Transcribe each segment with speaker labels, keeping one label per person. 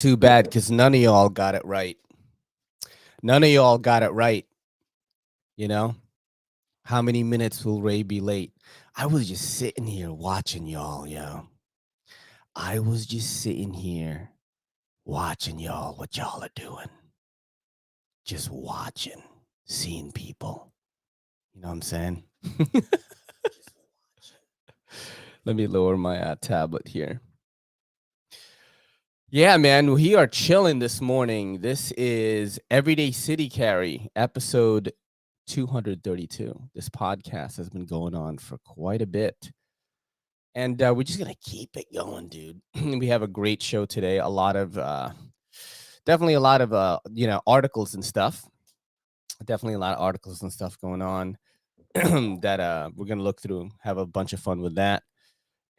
Speaker 1: Too bad, because none of y'all got it right. None of y'all got it right. You know, how many minutes will Ray be late? I was just sitting here watching y'all, yo. I was just sitting here watching y'all, what y'all are doing. Just watching, seeing people. You know what I'm saying? Let me lower my tablet here. Yeah, man, we are chilling this morning. This is Everyday City Carry, episode 232. This podcast has been going on for quite a bit. And we're just going to keep it going, dude. We have a great show today. Definitely a lot of, articles and stuff. Definitely a lot of articles and stuff going on that we're going to look through, have a bunch of fun with that.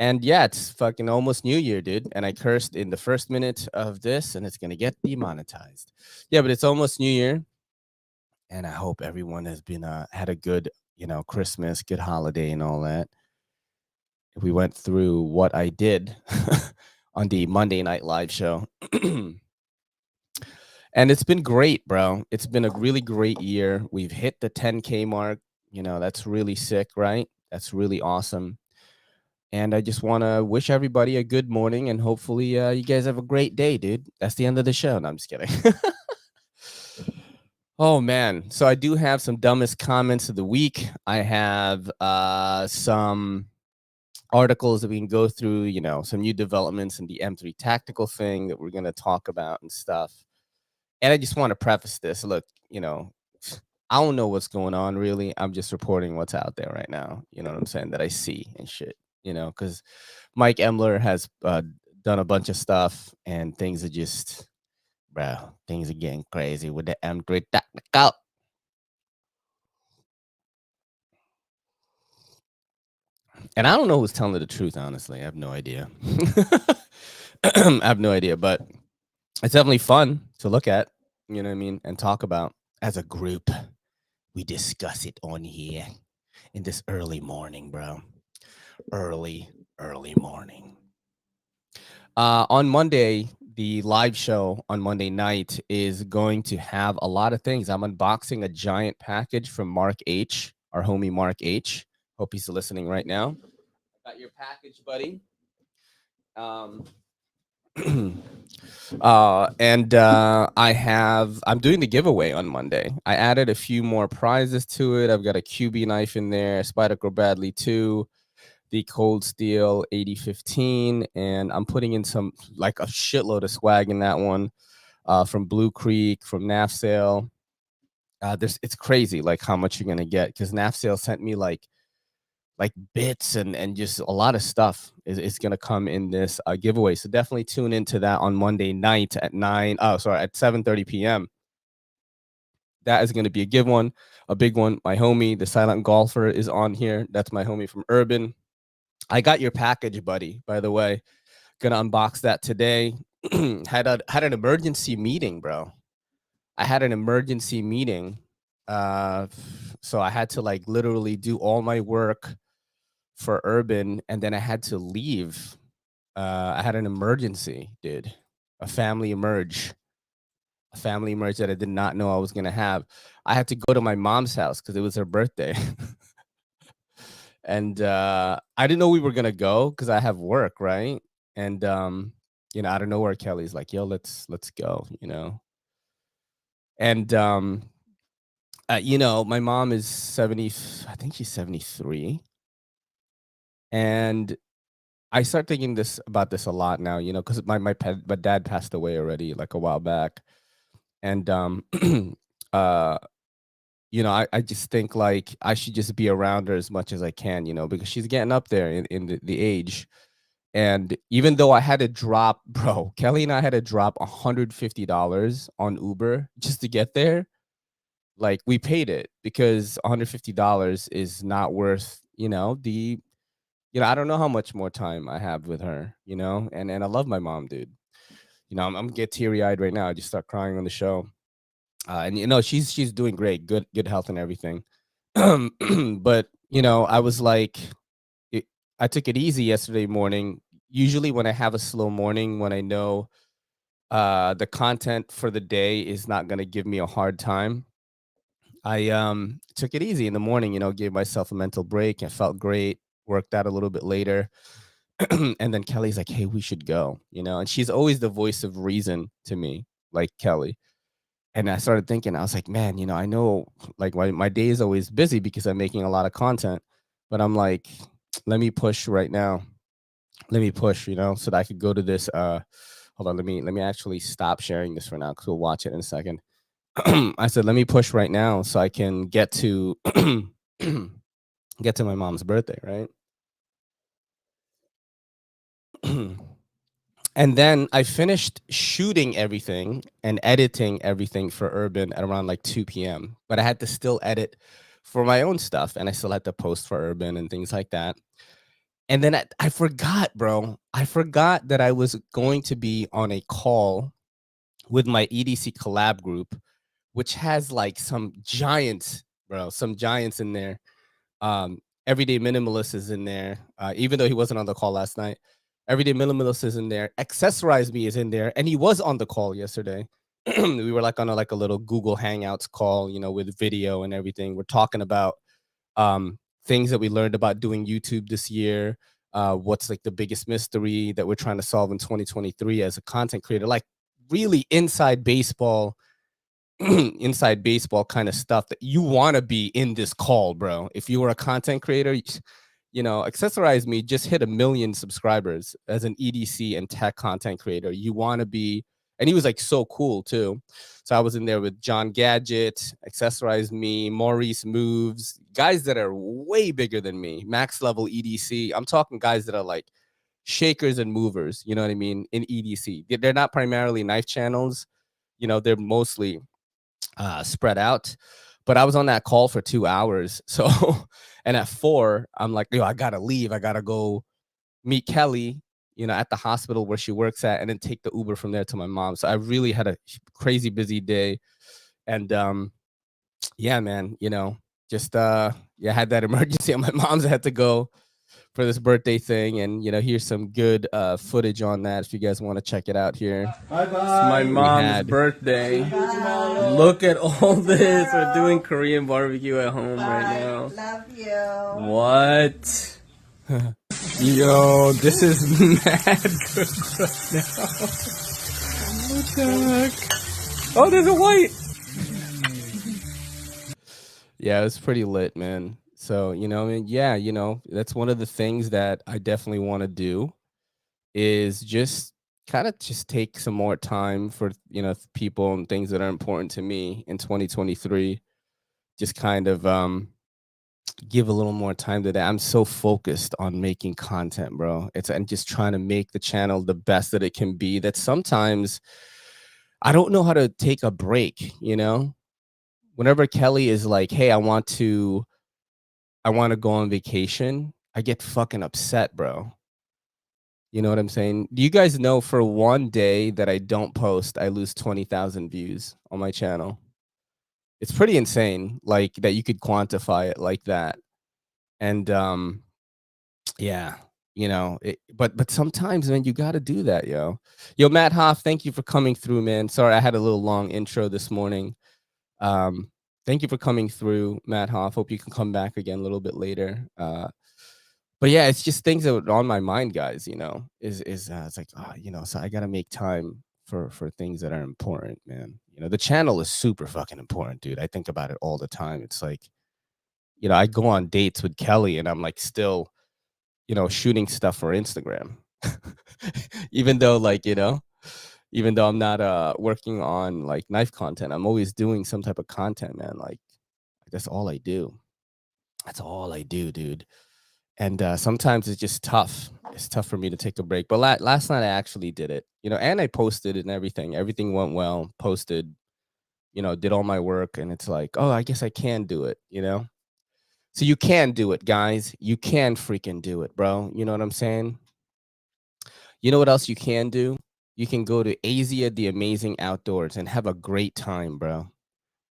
Speaker 1: And yeah, it's fucking almost New Year, dude. And I cursed in the first minute of this, and it's going to get demonetized. Yeah, but it's almost New Year. And I hope everyone has been had a good, Christmas, good holiday and all that. We went through what I did on the Monday Night Live show. And it's been great, bro. It's been a really great year. We've hit the 10K mark. That's really sick, right? That's really awesome. And I just want to wish everybody a good morning, and hopefully you guys have a great day, dude. That's the end of the show. No, I'm just kidding. Oh, man. So I do have some dumbest comments of the week. I have some articles that we can go through, some new developments in the M3 tactical thing that we're going to talk about and stuff. And I just want to preface this. Look, I don't know what's going on, really. I'm just reporting what's out there right now. You know what I'm saying? That I see and shit, because Mike Emler has done a bunch of stuff, and things are just, bro, things are getting crazy with the M3 tactical. And I don't know who's telling the truth, honestly. I have no idea. I have no idea, but it's definitely fun to look at, you know what I mean, and talk about as a group. We discuss it on here in this early morning, bro. Early morning. On Monday, the live show on Monday night is going to have a lot of things. I'm unboxing a giant package from Mark H, our homie Mark H. Hope he's listening right now. Got your package, buddy. I'm doing the giveaway on Monday. I added a few more prizes to it. I've got a QB knife in there, Spyderco Bradley 2, the Cold Steel 8015, and I'm putting in some, like, a shitload of swag in that one, from Blue Creek, from Knafsale. It's crazy, like, how much you're gonna get, because Knafsale sent me like bits and just a lot of stuff is going to come in this giveaway. So definitely tune into that on Monday night at 7:30 p.m. That is going to be a big one. My homie, the silent golfer, is on here. That's my homie from Urban. I got your package, buddy, by the way. Gonna unbox that today. had an emergency meeting, bro. I had an emergency meeting. So I had to, like, literally do all my work for Urban, and then I had to leave. I had an emergency, dude. A family emerge that I did not know I was gonna have. I had to go to my mom's house because it was her birthday. And I didn't know we were gonna go because I have work, right? And out of nowhere, Kelly's like, "Yo, let's go," And my mom is 70. I think she's 73, and I start thinking about this a lot now, because my dad passed away already, like, a while back, and uh, I just think, like, I should just be around her as much as I can, because she's getting up there in the age. And even though I had to drop, bro, Kelly and I had to drop $150 on Uber just to get there. Like, we paid it because $150 is not worth, I don't know how much more time I have with her, and I love my mom, dude. I'm gonna get teary eyed right now. I just start crying on the show. And she's doing great, good health and everything. But I was like, I took it easy yesterday morning. Usually when I have a slow morning, when I know The content for the day is not gonna give me a hard time. I took it easy in the morning, gave myself a mental break. I felt great, worked out a little bit later. And then Kelly's like, "Hey, we should go," and she's always the voice of reason to me, like Kelly. And I started thinking, I was like, man, I know like my day is always busy because I'm making a lot of content, but I'm like, let me push right now. Let me push, so that I could go to this. Hold on, let me actually stop sharing this for now because we'll watch it in a second. I said, let me push right now so I can get to get to my mom's birthday, right? And then I finished shooting everything and editing everything for Urban at around like 2 p.m. But I had to still edit for my own stuff and I still had to post for Urban and things like that. And then I forgot, bro. I forgot that I was going to be on a call with my EDC collab group, which has like some giants, bro, some giants in there. Everyday Minimalist is in there, even though he wasn't on the call last night. Everyday Minimalist is in there. Accessorize Me is in there, and he was on the call yesterday. We were like on a little Google Hangouts call, with video and everything. We're talking about things that we learned about doing YouTube this year. What's like the biggest mystery that we're trying to solve in 2023 as a content creator? Like really inside baseball inside baseball kind of stuff that you want to be in this call, bro. If you were a content creator, Accessorize Me just hit 1 million subscribers as an EDC and tech content creator. You want to be, and he was like so cool too. So I was in there with John Gadget, Accessorize Me, Maurice Moves, guys that are way bigger than me, max level EDC. I'm talking guys that are like shakers and movers, you know what I mean, in EDC. They're not primarily knife channels, they're mostly spread out. But I was on that call for 2 hours. So, and at 4, I'm like, I gotta leave. I gotta go meet Kelly, at the hospital where she works at, and then take the Uber from there to my mom. So I really had a crazy busy day. And yeah, man, just yeah, I had that emergency at my mom's. I had to go for this birthday thing, and here's some good footage on that if you guys want to check it out here.
Speaker 2: Bye bye.
Speaker 1: It's my mom's birthday. Bye. Look at all this. We're doing Korean barbecue at home right now.
Speaker 2: Love you.
Speaker 1: What? Yo, this is mad good right now. What the heck? Oh, there's a white. Yeah, it was pretty lit, man. So, yeah, that's one of the things that I definitely want to do is just kind of just take some more time for, people and things that are important to me in 2023. Just kind of give a little more time to that. I'm so focused on making content, bro. And just trying to make the channel the best that it can be that sometimes I don't know how to take a break, Whenever Kelly is like, "Hey, I want to go on vacation," I get fucking upset, bro. You know what I'm saying? Do you guys know for one day that I don't post, I lose 20,000 views on my channel? It's pretty insane, like that you could quantify it like that. And yeah, but sometimes, man, you got to do that, yo. Yo, Matt Hoff, thank you for coming through, man. Sorry, I had a little long intro this morning. Thank you for coming through, Matt Hoff. Hope you can come back again a little bit later. But yeah, it's just things that are on my mind, guys. It's like, so I gotta make time for things that are important, man. The channel is super fucking important, dude. I think about it all the time. It's like, I go on dates with Kelly, and I'm like still, shooting stuff for Instagram, even though even though I'm not working on like knife content, I'm always doing some type of content, man. Like that's all I do. That's all I do, dude. And sometimes it's just tough. It's tough for me to take a break. But last night I actually did it, and I posted it and everything. Everything went well. Posted, did all my work, and it's like, oh, I guess I can do it, So you can do it, guys. You can freaking do it, bro. You know what I'm saying? You know what else you can do? You can go to Asia the Amazing Outdoors and have a great time, bro.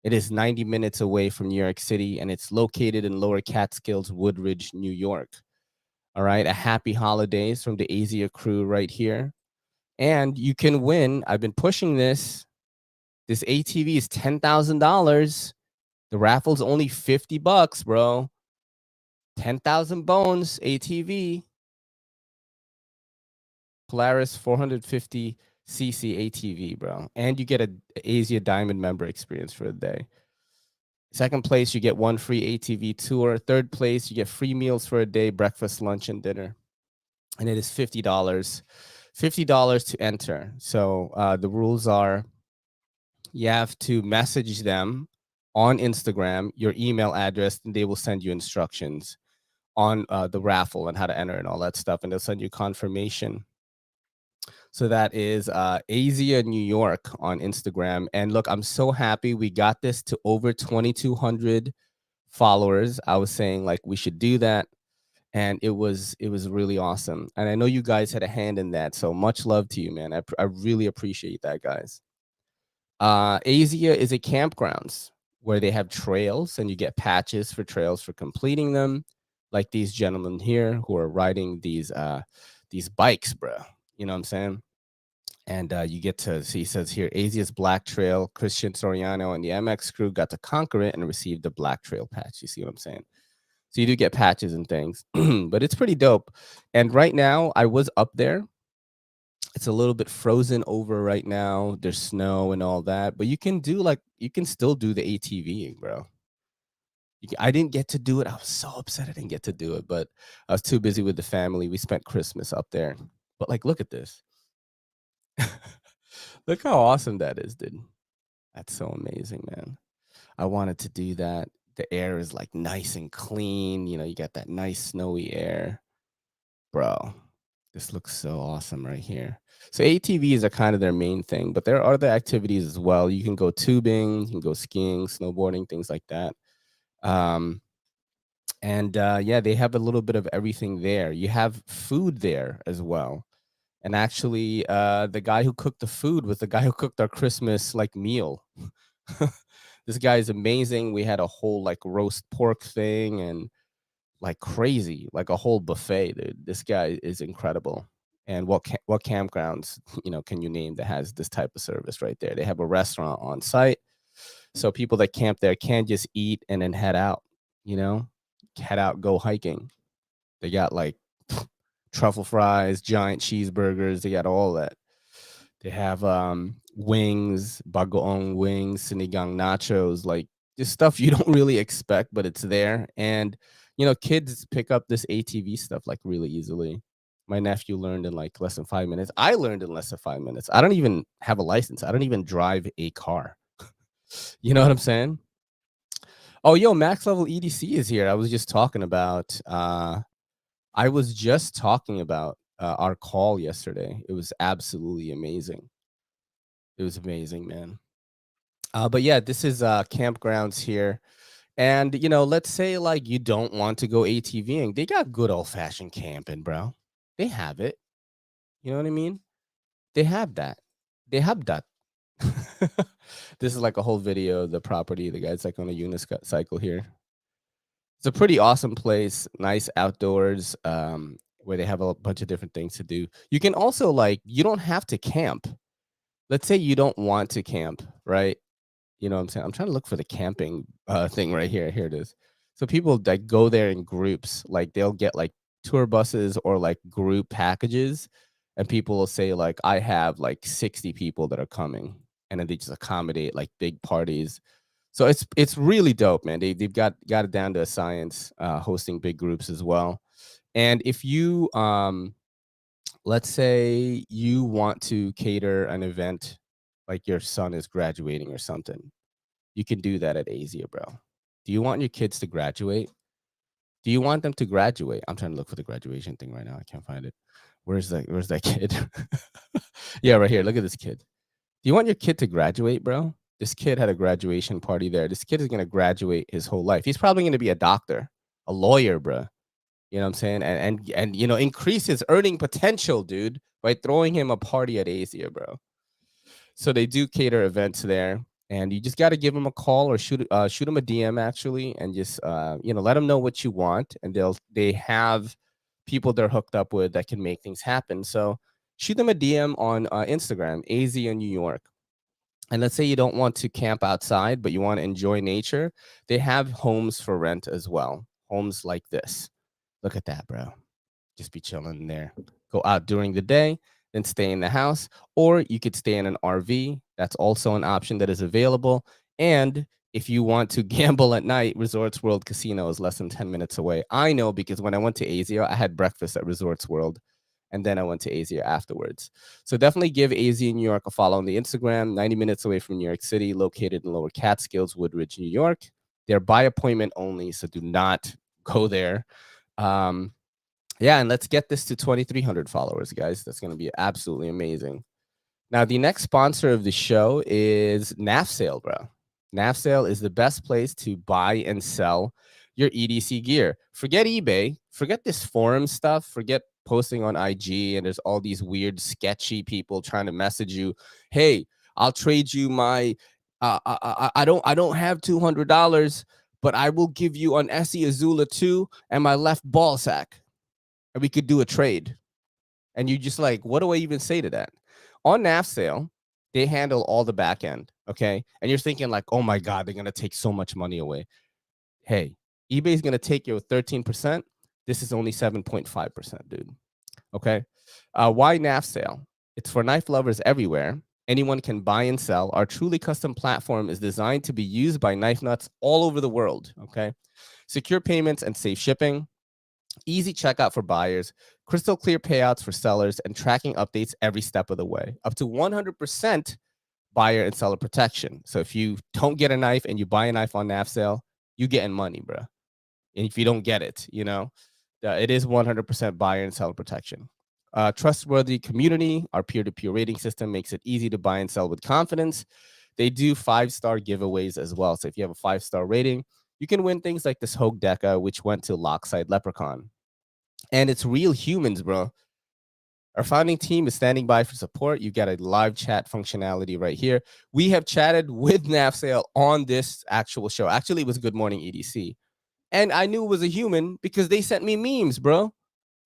Speaker 1: It is 90 minutes away from New York City, and it's located in Lower Catskills, Woodridge, New York. All right. A happy holidays from the Asia crew right here. And you can win. I've been pushing this. This ATV is $10,000. The raffle's only $50, bro. 10,000 bones ATV. Polaris 450cc ATV, bro. And you get a Asia Diamond member experience for a day. Second place, you get one free ATV tour. Third place, you get free meals for a day, breakfast, lunch, and dinner. And it is $50. $50 to enter. So the rules are you have to message them on Instagram, your email address, and they will send you instructions on the raffle and how to enter and all that stuff. And they'll send you confirmation. So that is Asia New York on Instagram. And look, I'm so happy we got this to over 2,200 followers. I was saying like we should do that. And it was really awesome. And I know you guys had a hand in that. So much love to you, man. I really appreciate that, guys. Asia is a campgrounds where they have trails and you get patches for trails for completing them. Like these gentlemen here who are riding these bikes, bro. You know what I'm saying? And you get to see, he says here, Asia's Black Trail, Christian Soriano and the MX crew got to conquer it and receive the Black Trail patch. You see what I'm saying? So you do get patches and things, but it's pretty dope. And right now, I was up there. It's a little bit frozen over right now. There's snow and all that, but you can still do the ATV, bro. I didn't get to do it. I was so upset I didn't get to do it, but I was too busy with the family. We spent Christmas up there. But like, look at this. Look how awesome that is, dude. That's so amazing, man. I wanted to do that. The air is like nice and clean. You know, you got that nice snowy air. Bro, this looks so awesome right here. So ATVs are kind of their main thing, but there are other activities as well. You can go tubing, you can go skiing, snowboarding, things like that. Yeah, they have a little bit of everything there. You have food there as well. And actually, the guy who cooked the food was the guy who cooked our Christmas like meal. This guy is amazing. We had a whole like roast pork thing and like crazy, like a whole buffet, dude. This guy is incredible. And what campgrounds, you know, can you name that has this type of service right there? They have a restaurant on site. So people that camp there can just eat and then head out, you know, head out, go hiking. They got like truffle fries, giant cheeseburgers. They got all that. They have wings, bagoong wings, sinigang nachos, like just stuff you don't really expect, but it's there. And you know, kids pick up this ATV stuff like really easily. My nephew learned in like less than 5 minutes. I learned in less than 5 minutes. I don't even have a license. I don't even drive a car. You know what I'm saying? Oh, yo, max level EDC is here. I was just talking about our call yesterday. It was absolutely amazing. It was amazing, man. But yeah, this is campgrounds here. And you know, let's say like you don't want to go ATVing. They got good old-fashioned camping, bro. They have it. You know what I mean? They have that. They have that. This is like a whole video of the property. The guy's like on a unicycle here. It's a pretty awesome place, nice outdoors, where they have a bunch of different things to do. You can also like, you don't have to camp. Let's say you don't want to camp, right? You know what I'm saying? I'm trying to look for the camping thing right here. Here it is. So people that go there in groups, like they'll get like tour buses or like group packages, and people will say like, I have like 60 people that are coming, and then they just accommodate like big parties. So it's really dope, man. They've got it down to a science, hosting big groups as well. And if you let's say you want to cater an event like your son is graduating or something, you can do that at Asia, bro. Do you want your kids to graduate? Do you want them to graduate? I'm trying to look for the graduation thing right now. I can't find it. Where's that kid? Yeah, right here. Look at this kid. Do you want your kid to graduate, bro? This kid had a graduation party there. This kid is going to graduate his whole life. He's probably going to be a doctor, a lawyer, bro. You know what I'm saying? And you know, increase his earning potential, dude, by throwing him a party at Asia, bro. So they do cater events there, and you just got to give them a call or shoot them a DM actually, and just you know, let them know what you want, and they have people they're hooked up with that can make things happen. So shoot them a DM on Instagram, AZ in New York. And let's say you don't want to camp outside, but you want to enjoy nature. They have homes for rent as well. Homes like this. Look at that, bro. Just be chilling there. Go out during the day, then stay in the house, or you could stay in an RV. That's also an option that is available. And if you want to gamble at night, Resorts World Casino is less than 10 minutes away. I know because when I went to Asia, I had breakfast at Resorts World, and then I went to Asia afterwards. So definitely give AZ in New York a follow on the Instagram. 90 minutes away from New York City, located in Lower Catskills, Woodridge, New York. They're by appointment only, so do not go there. Yeah, and let's get this to 2,300 followers, guys. That's going to be absolutely amazing. Now, the next sponsor of the show is Knafsale, bro. Knafsale is the best place to buy and sell your EDC gear. Forget eBay. Forget this forum stuff. Forget posting on IG and there's all these weird, sketchy people trying to message you. Hey, I'll trade you my. I don't have $200, but I will give you an Essie Azula 2 and my left ball sack, and we could do a trade. And you just like, what do I even say to that? On Knafsale, they handle all the back end, okay? And you're thinking like, oh my God, they're going to take so much money away. Hey, eBay's going to take you 13%. This is only 7.5%, dude. Okay? Why Knafsale? It's for knife lovers everywhere. Anyone can buy and sell. Our truly custom platform is designed to be used by knife nuts all over the world, okay? Secure payments and safe shipping. Easy checkout for buyers, crystal clear payouts for sellers, and tracking updates every step of the way. Up to 100% buyer and seller protection. So if you don't get a knife and you buy a knife on Knafsale, you getting money, bro. And if you don't get it, you know, it is 100% buyer and seller protection. Trustworthy community. Our peer-to-peer rating system makes it easy to buy and sell with confidence. They do 5-star giveaways as well. So if you have a 5-star rating, you can win things like this Hogue Deca, which went to Lockside Leprechaun. And it's real humans, bro. Our founding team is standing by for support. You got a live chat functionality right here. We have chatted with Knafsale on this actual show. Actually, it was Good Morning EDC. And I knew it was a human because they sent me memes, bro.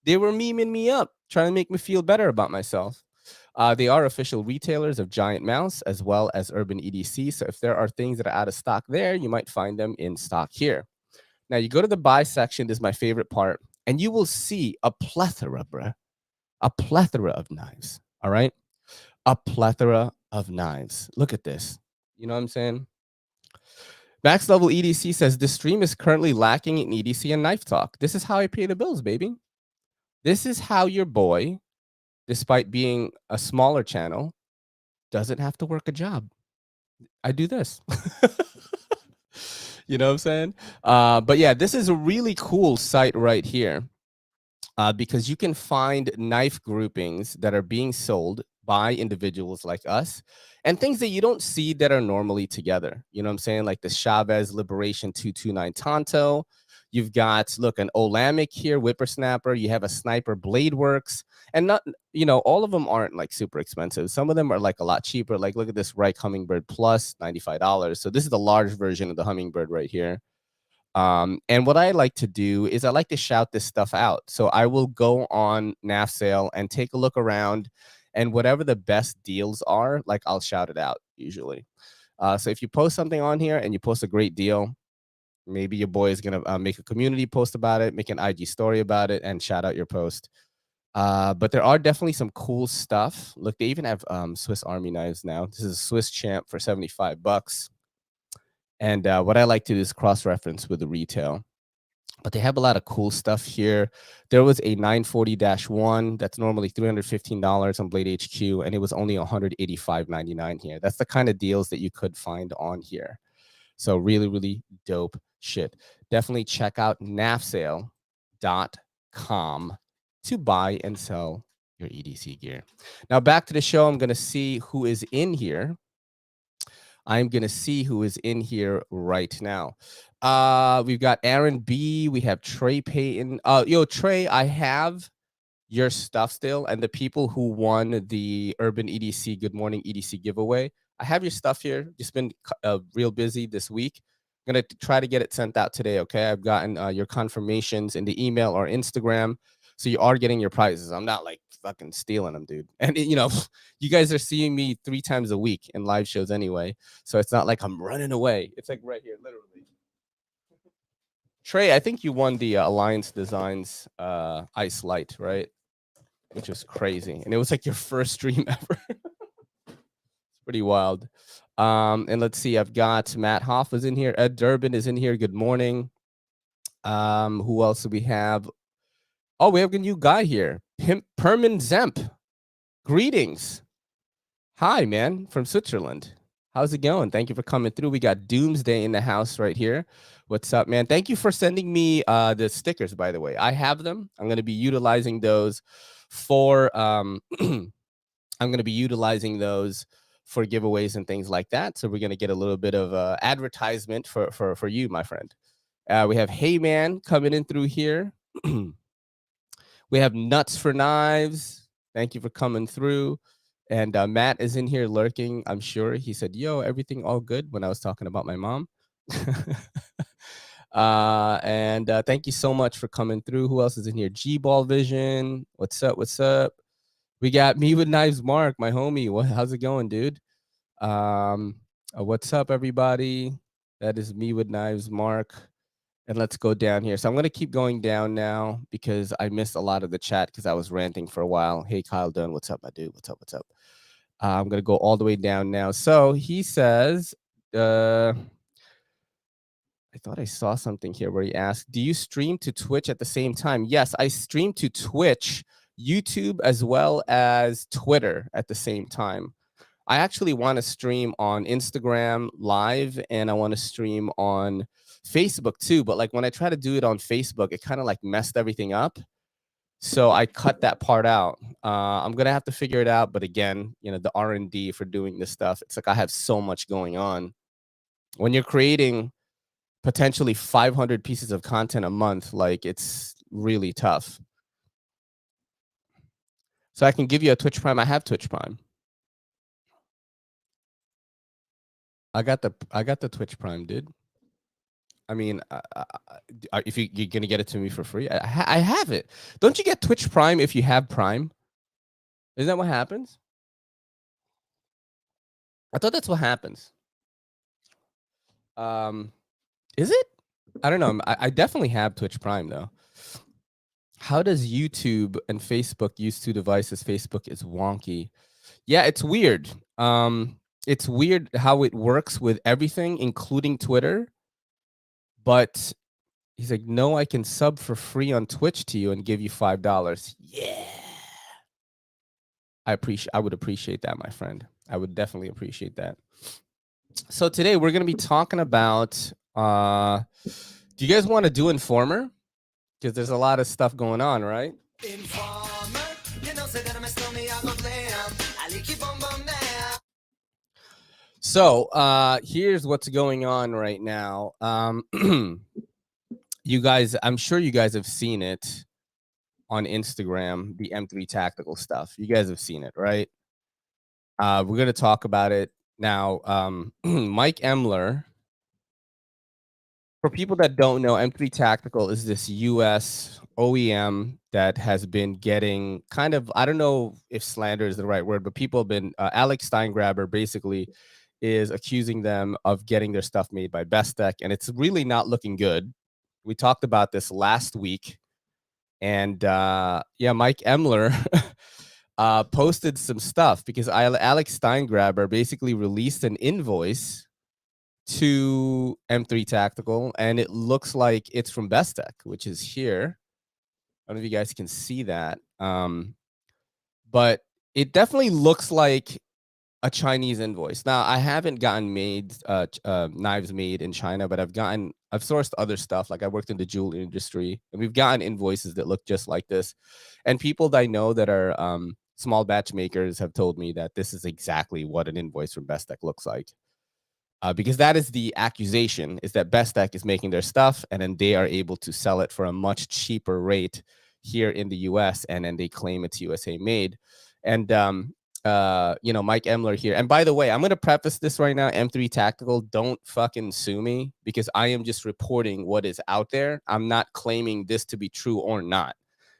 Speaker 1: They were memeing me up, trying to make me feel better about myself. They are official retailers of Giant Mouse as well as Urban EDC. So if there are things that are out of stock there, you might find them in stock here. Now you go to the buy section. This is my favorite part. And you will see a plethora, bruh. A plethora of knives. All right. A plethora of knives. Look at this. You know what I'm saying? Max Level EDC says this stream is currently lacking in EDC and knife talk. This is how I pay the bills, baby. This is how your boy, despite being a smaller channel, doesn't have to work a job. I do this. You know what I'm saying? But yeah, this is a really cool site right here. Because you can find knife groupings that are being sold by individuals like us and things that you don't see that are normally together. You know what I'm saying? Like the Chavez Liberation 229 Tonto. You've got, look, an Olamic here, Whippersnapper. You have a Sniper Blade Works. And not, you know, all of them aren't like super expensive. Some of them are like a lot cheaper. Like look at this Reich Hummingbird Plus, $95. So this is the large version of the Hummingbird right here. And what I like to do is I like to shout this stuff out. So I will go on Knafsale and take a look around, and whatever the best deals are, like I'll shout it out usually. So if you post something on here and you post a great deal, maybe your boy is going to make a community post about it, make an IG story about it, and shout out your post. But there are definitely some cool stuff. Look, they even have Swiss Army knives now. This is a Swiss Champ for $75. And what I like to do is cross-reference with the retail. But they have a lot of cool stuff here. There was a 940-1 that's normally $315 on Blade HQ, and it was only $185.99 here. That's the kind of deals that you could find on here. So really, really dope shit. Definitely check out knafsale.com to buy and sell your EDC gear. Now back to the show. I'm going to see who is in here. I'm going to see who is in here right now. We've got Aaron B. We have Trey Payton. Yo, Trey, I have your stuff still. And the people who won the Urban EDC Good Morning EDC giveaway, I have your stuff here. Just been real busy this week. I'm going to try to get it sent out today, okay? I've gotten your confirmations in the email or Instagram. So you are getting your prizes. I'm not like fucking stealing them, dude. And you know, you guys are seeing me 3 times a week in live shows anyway. So it's not like I'm running away. It's like right here, literally. Trey, I think you won the Alliance Designs Ice Light, right? Which was crazy. And it was like your first stream ever. It's pretty wild. And let's see, I've got Matt Hoff is in here. Ed Durbin is in here. Good morning. Who else do we have? Oh, we have a new guy here. Permin Zemp. Greetings. Hi, man, from Switzerland. How's it going? Thank you for coming through. We got Doomsday in the house right here. What's up, man? Thank you for sending me the stickers, by the way. I have them. I'm going to be utilizing those for I'm going to be utilizing those for giveaways and things like that. So we're going to get a little bit of advertisement for you, my friend. We have Hey Man coming in through here. We have Nuts for Knives. Thank you for coming through. And Matt is in here lurking, I'm sure. He said, yo, everything all good when I was talking about my mom. And thank you so much for coming through. Who else is in here? G-Ball Vision. What's up? What's up? We got Me With Knives Mark, my homie. How's it going, dude? What's up, everybody? That is Me With Knives Mark. And let's go down here. So I'm going to keep going down now because I missed a lot of the chat because I was ranting for a while. Hey, Kyle Dunn, what's up, my dude? What's up? What's up? I'm going to go all the way down now. So he says, I thought I saw something here where he asked, do you stream to Twitch at the same time? Yes, I stream to Twitch, YouTube, as well as Twitter at the same time. I actually want to stream on Instagram live and I want to stream on Facebook too. But like when I try to do it on Facebook, it kind of like messed everything up. So I cut that part out. I'm going to have to figure it out. But again, you know, the R&D for doing this stuff, it's like I have so much going on. When you're creating potentially 500 pieces of content a month, like it's really tough. So I can give you a Twitch Prime. I have Twitch Prime. I got the Twitch Prime, dude. I mean, if you're gonna get it to me for free, I have it. Don't you get Twitch Prime if you have Prime? Isn't that what happens? I thought that's what happens. Is it? I don't know. I definitely have Twitch Prime though. How does YouTube and Facebook use two devices? Facebook is wonky. Yeah, it's weird. It's weird how it works with everything, including Twitter. But he's like, no, I can sub for free on Twitch to you and give you $5. Yeah. I would appreciate that, my friend. I would definitely appreciate that. So today we're going to be talking about, do you guys want to do Informer? Because there's a lot of stuff going on, right? Informer, you know, say that I'm so here's what's going on right now. You guys, I'm sure you guys have seen it on Instagram, the M3 tactical stuff. You guys have seen it, right? We're going to talk about it now. Mike Emler, for people that don't know, M3 Tactical is this US OEM that has been getting kind of, I don't know if slander is the right word, but people have been, Alex Steingraber basically is accusing them of getting their stuff made by Bestech, and it's really not looking good. We talked about this last week, and yeah, Mike Emler posted some stuff because Alex Steingraber basically released an invoice to M3 Tactical, and it looks like it's from Bestech, which is here. I don't know if you guys can see that, but it definitely looks like a Chinese invoice. Now, I haven't gotten knives made in China, but I've sourced other stuff. Like I worked in the jewelry industry, and we've gotten invoices that look just like this. And people that I know that are small batch makers have told me that this is exactly what an invoice from Bestech looks like. Because that is the accusation, is that Bestech is making their stuff, and then they are able to sell it for a much cheaper rate here in the US, and then they claim it's USA made. And you know, Mike Emler here. And by the way, I'm going to preface this right now. M3 Tactical, don't fucking sue me, because I am just reporting what is out there. I'm not claiming this to be true or not.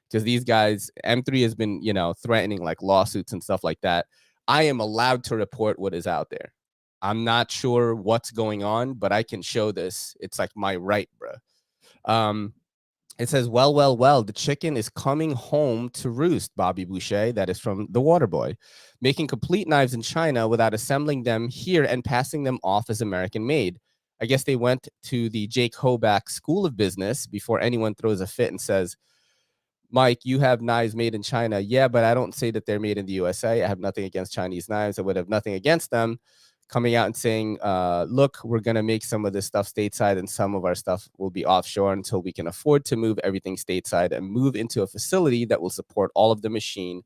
Speaker 1: because these guys, M3 has been, threatening like lawsuits and stuff like that. I am allowed to report what is out there. I'm not sure what's going on, but I can show this. It's like my right, bro. It says, well, the chicken is coming home to roost, Bobby Boucher. That is from The Waterboy. Making complete knives in China without assembling them here and passing them off as American made. I guess they went to the Jake Hoback School of Business before anyone throws a fit and says, Mike, you have knives made in China. Yeah, but I don't say that they're made in the USA. I have nothing against Chinese knives. I would have nothing against them coming out and saying, look, we're going to make some of this stuff stateside and some of our stuff will be offshore until we can afford to move everything stateside and move into a facility that will support all of the machine.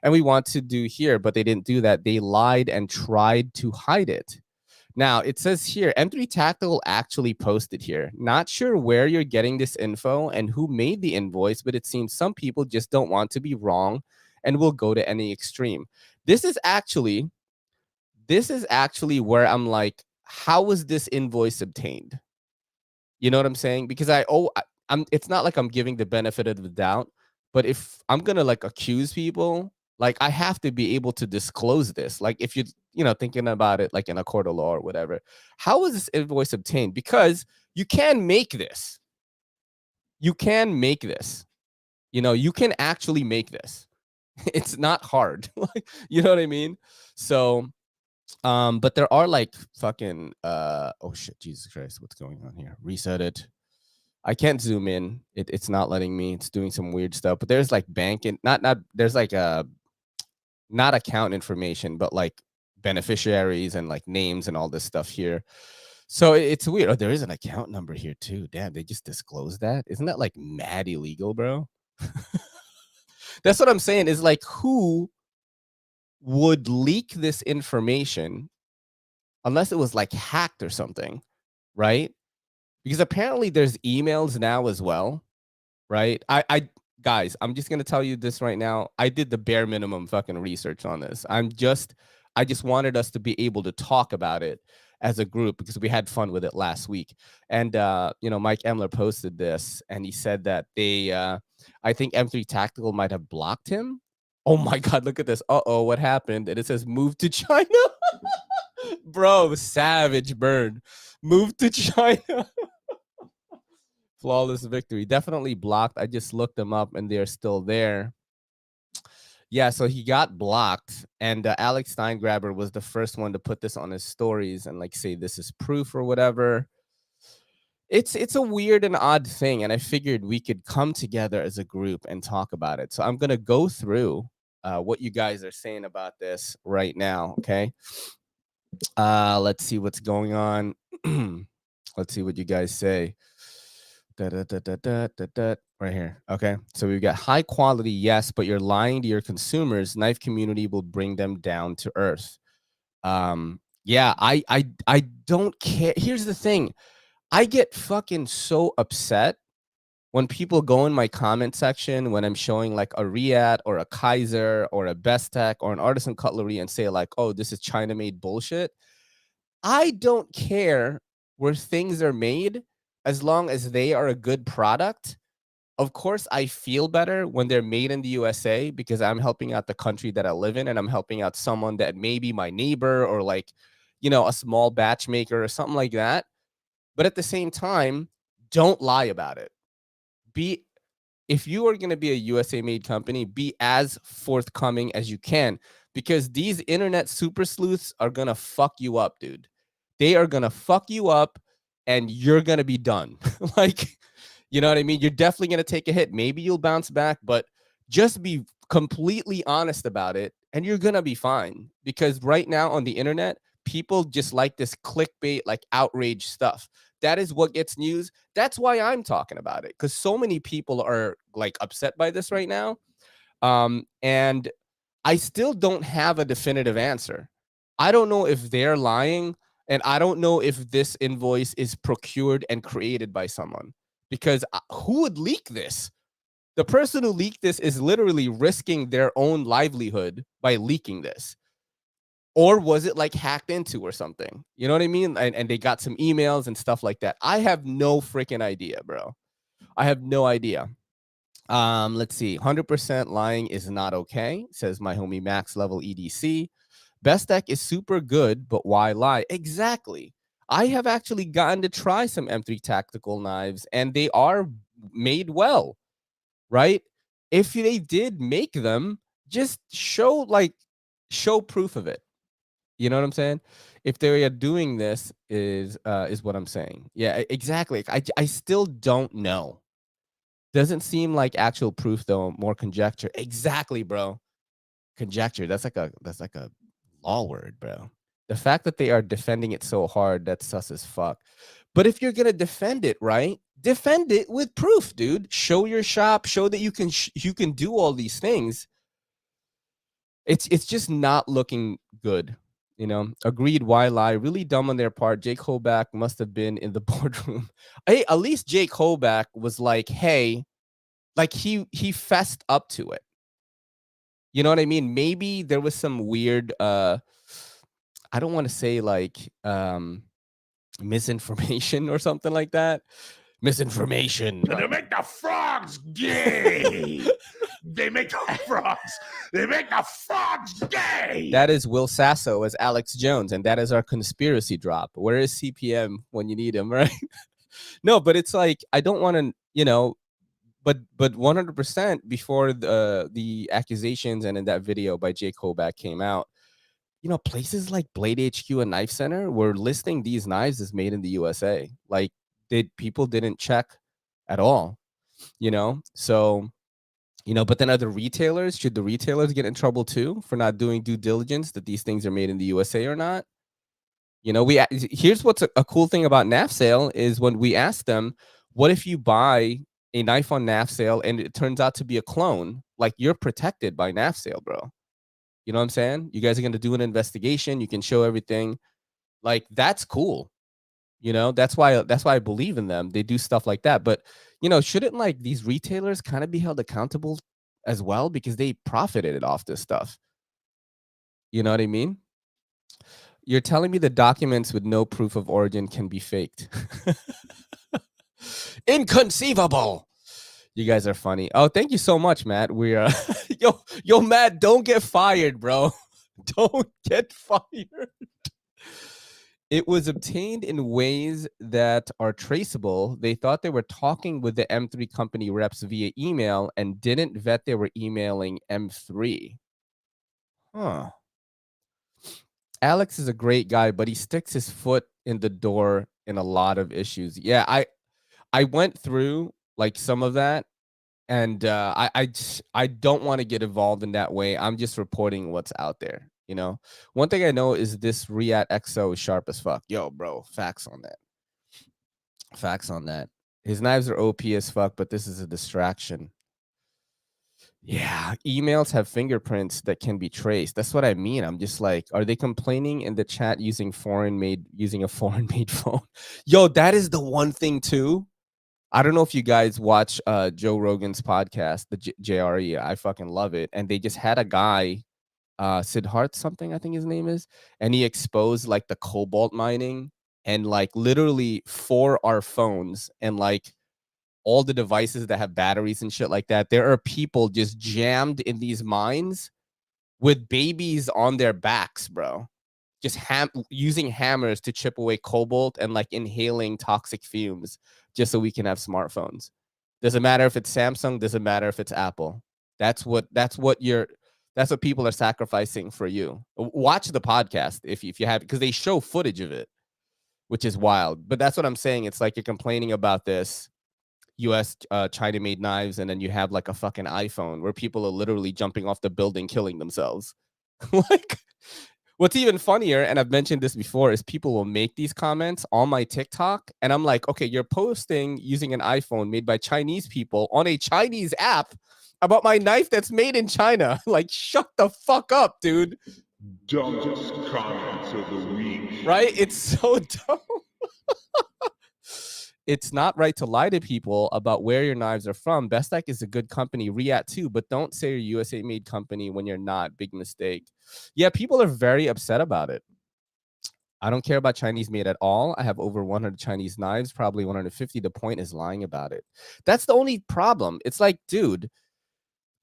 Speaker 1: And we want to do here, but they didn't do that. They lied and tried to hide it. Now, it says here, M3 Tactical actually posted here. Not sure where you're getting this info and who made the invoice, but it seems some people just don't want to be wrong and will go to any extreme. This is actually where I'm like, how was this invoice obtained? You know what I'm saying? Because it's not like I'm giving the benefit of the doubt, but if I'm going to like accuse people, like I have to be able to disclose this. Like if you're, thinking about it like in a court of law or whatever, how was this invoice obtained? Because you can make this. You can make this. You can actually make this. It's not hard. You know what I mean? So, but there are like fucking, oh shit, Jesus Christ, what's going on here? Reset it. I can't zoom in. It's not letting me. It's doing some weird stuff. But there's like banking, not there's like not account information, but like beneficiaries and like names and all this stuff here. So it's weird. Oh, there is an account number here too. Damn, they just disclosed that. Isn't that like mad illegal, bro? That's what I'm saying. Is like who would leak this information unless it was like hacked or something, right? Because apparently there's emails now as well, right? I guys, I'm just gonna tell you this right now. I did the bare minimum fucking research on this. I just wanted us to be able to talk about it as a group because we had fun with it last week. And Mike Emler posted this and he said that I think M3 Tactical might have blocked him. Oh my god, look at this. Uh-oh, what happened? And it says move to China. Bro, savage bird. Move to China. Flawless victory. Definitely blocked. I just looked them up and they're still there. Yeah, so he got blocked. And Alex Steingraber was the first one to put this on his stories and like say this is proof or whatever. It's a weird and odd thing. And I figured we could come together as a group and talk about it. So I'm going to go through what you guys are saying about this right now. Okay. Let's see what's going on. Let's see what you guys say. Right here. Okay. So we've got high quality, yes, but you're lying to your consumers. Knife community will bring them down to earth. Yeah, I don't care. Here's the thing. I get fucking so upset when people go in my comment section when I'm showing like a Riat or a Kaiser or a Bestech or an Artisan Cutlery and say like, oh, this is China made bullshit. I don't care where things are made as long as they are a good product. Of course, I feel better when they're made in the USA because I'm helping out the country that I live in and I'm helping out someone that may be my neighbor or like, a small batch maker or something like that. But at the same time, don't lie about it. If you are going to be a USA made company, be as forthcoming as you can because these internet super sleuths are going to fuck you up, dude. They are going to fuck you up and you're going to be done. Like, you know what I mean? You're definitely going to take a hit. Maybe you'll bounce back, but just be completely honest about it and you're going to be fine. Because right now on the internet, people just like this clickbait, like outrage stuff. That is what gets news. That's why I'm talking about it because so many people are like upset by this right now. And I still don't have a definitive answer. I don't know if they're lying and I don't know if this invoice is procured and created by someone because who would leak this? The person who leaked this is literally risking their own livelihood by leaking this. Or was it like hacked into or something? You know what I mean? And they got some emails and stuff like that. I have no freaking idea, bro. I have no idea. Let's see. 100% lying is not okay, says my homie Max Level EDC. Best deck is super good, but why lie? Exactly. I have actually gotten to try some M3 tactical knives, and they are made well, right? If they did make them, just show proof of it. You know what I'm saying? If they are doing this, is what I'm saying. Yeah, exactly. I still don't know. Doesn't seem like actual proof though. More conjecture. Exactly, bro. Conjecture. That's like a law word, bro. The fact that they are defending it so hard, that's sus as fuck. But if you're gonna defend it, right? Defend it with proof, dude. Show your shop. Show that you can do all these things. It's just not looking good. You know, agreed. Why lie? Really dumb on their part. Jake Hoback must have been in the boardroom. Hey, at least Jake Hoback was like, hey, like he fessed up to it. You know what I mean? Maybe there was some weird I don't want to say like misinformation or something like that. Misinformation.
Speaker 2: They make the frogs gay. They make the frogs. They make the frogs gay.
Speaker 1: That is Will Sasso as Alex Jones, and that is our conspiracy drop. Where is CPM when you need him, right? No, but it's like I don't want to, you know, but 100% before the accusations and in that video by Jake Hoback came out, you know, places like Blade HQ and Knife Center were listing these knives as made in the USA. Like, people didn't check at all, you know? So, you know, but then other retailers, should the retailers get in trouble too for not doing due diligence that these things are made in the USA or not? You know, here's what's a cool thing about Knafsale is when we ask them, what if you buy a knife on Knafsale and it turns out to be a clone? Like, you're protected by Knafsale, bro. You know what I'm saying? You guys are going to do an investigation. You can show everything. Like, that's cool. You know, that's why I believe in them. They do stuff like that. But, you know, shouldn't like these retailers kind of be held accountable as well because they profited off this stuff? You know what I mean? You're telling me the documents with no proof of origin can be faked. Inconceivable. You guys are funny. Oh, thank you so much, Matt. We are yo, Matt, don't get fired, bro. Don't get fired. It was obtained in ways that are traceable. They thought they were talking with the M3 company reps via email and didn't vet they were emailing M3. Huh. Alex is a great guy, but he sticks his foot in the door in a lot of issues. Yeah, I went through like some of that, and I don't want to get involved in that way. I'm just reporting what's out there. You know, one thing I know is this Riat XO is sharp as fuck. Yo, bro, facts on that. Facts on that. His knives are OP as fuck, but this is a distraction. Yeah, emails have fingerprints that can be traced. That's what I mean. I'm just like, are they complaining in the chat using a foreign made phone? Yo, that is the one thing too. I don't know if you guys watch Joe Rogan's podcast, the JRE. I fucking love it. And they just had a guy, Siddharth something, I think his name is, and he exposed like the cobalt mining and like literally for our phones and like all the devices that have batteries and shit like that. There are people just jammed in these mines with babies on their backs, bro. Just using hammers to chip away cobalt and like inhaling toxic fumes just so we can have smartphones. Doesn't matter if it's Samsung, doesn't matter if it's Apple. That's what people are sacrificing for you. Watch the podcast if you have, because they show footage of it, which is wild. But that's what I'm saying. It's like you're complaining about this US China made knives, and then you have like a fucking iPhone where people are literally jumping off the building killing themselves. Like, what's even funnier, and I've mentioned this before, is people will make these comments on my TikTok, and I'm like, okay, you're posting using an iPhone made by Chinese people on a Chinese app about my knife that's made in China. Like, shut the fuck up, dude.
Speaker 2: Dumbest comments of the week.
Speaker 1: Right? It's so dumb. It's not right to lie to people about where your knives are from. Bestech is a good company, Riat too, but don't say you're USA made company when you're not. Big mistake. Yeah, people are very upset about it. I don't care about Chinese made at all. I have over 100 Chinese knives, probably 150. The point is lying about it. That's the only problem. It's like, dude,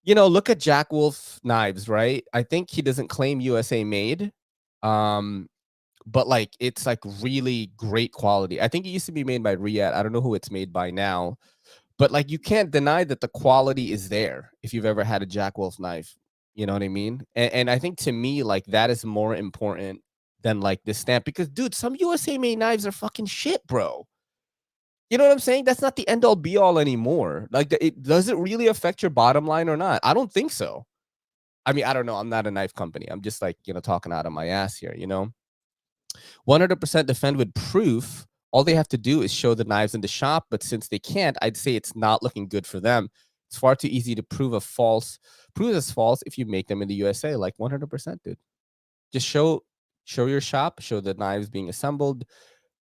Speaker 1: look at Jack Wolf Knives, right? I think he doesn't claim USA made. But like it's like really great quality. I think it used to be made by Riyadh. I don't know who it's made by now, but like you can't deny that the quality is there if you've ever had a Jack Wolf knife. You know what I mean? And I think to me, like that is more important than like this stamp because dude, some USA made knives are fucking shit, bro. You know what I'm saying? That's not the end all be all anymore. Like, does it really affect your bottom line or not? I don't think so. I mean, I don't know. I'm not a knife company. I'm just like, talking out of my ass here, 100% defend with proof. All they have to do is show the knives in the shop. But since they can't, I'd say it's not looking good for them. It's far too easy to prove as false if you make them in the USA. Like 100%, dude. Just show your shop, show the knives being assembled.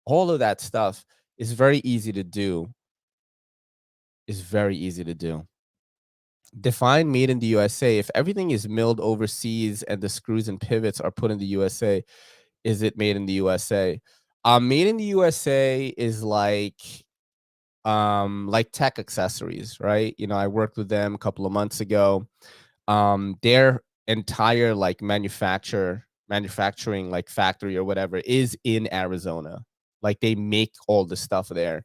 Speaker 1: All of that stuff is very easy to do. Define made in the USA. If everything is milled overseas and the screws and pivots are put in the USA, is it made in the USA? Made in the USA is like tech accessories, right? I worked with them a couple of months ago. Their entire like manufacturing like factory or whatever is in Arizona. Like they make all the stuff there.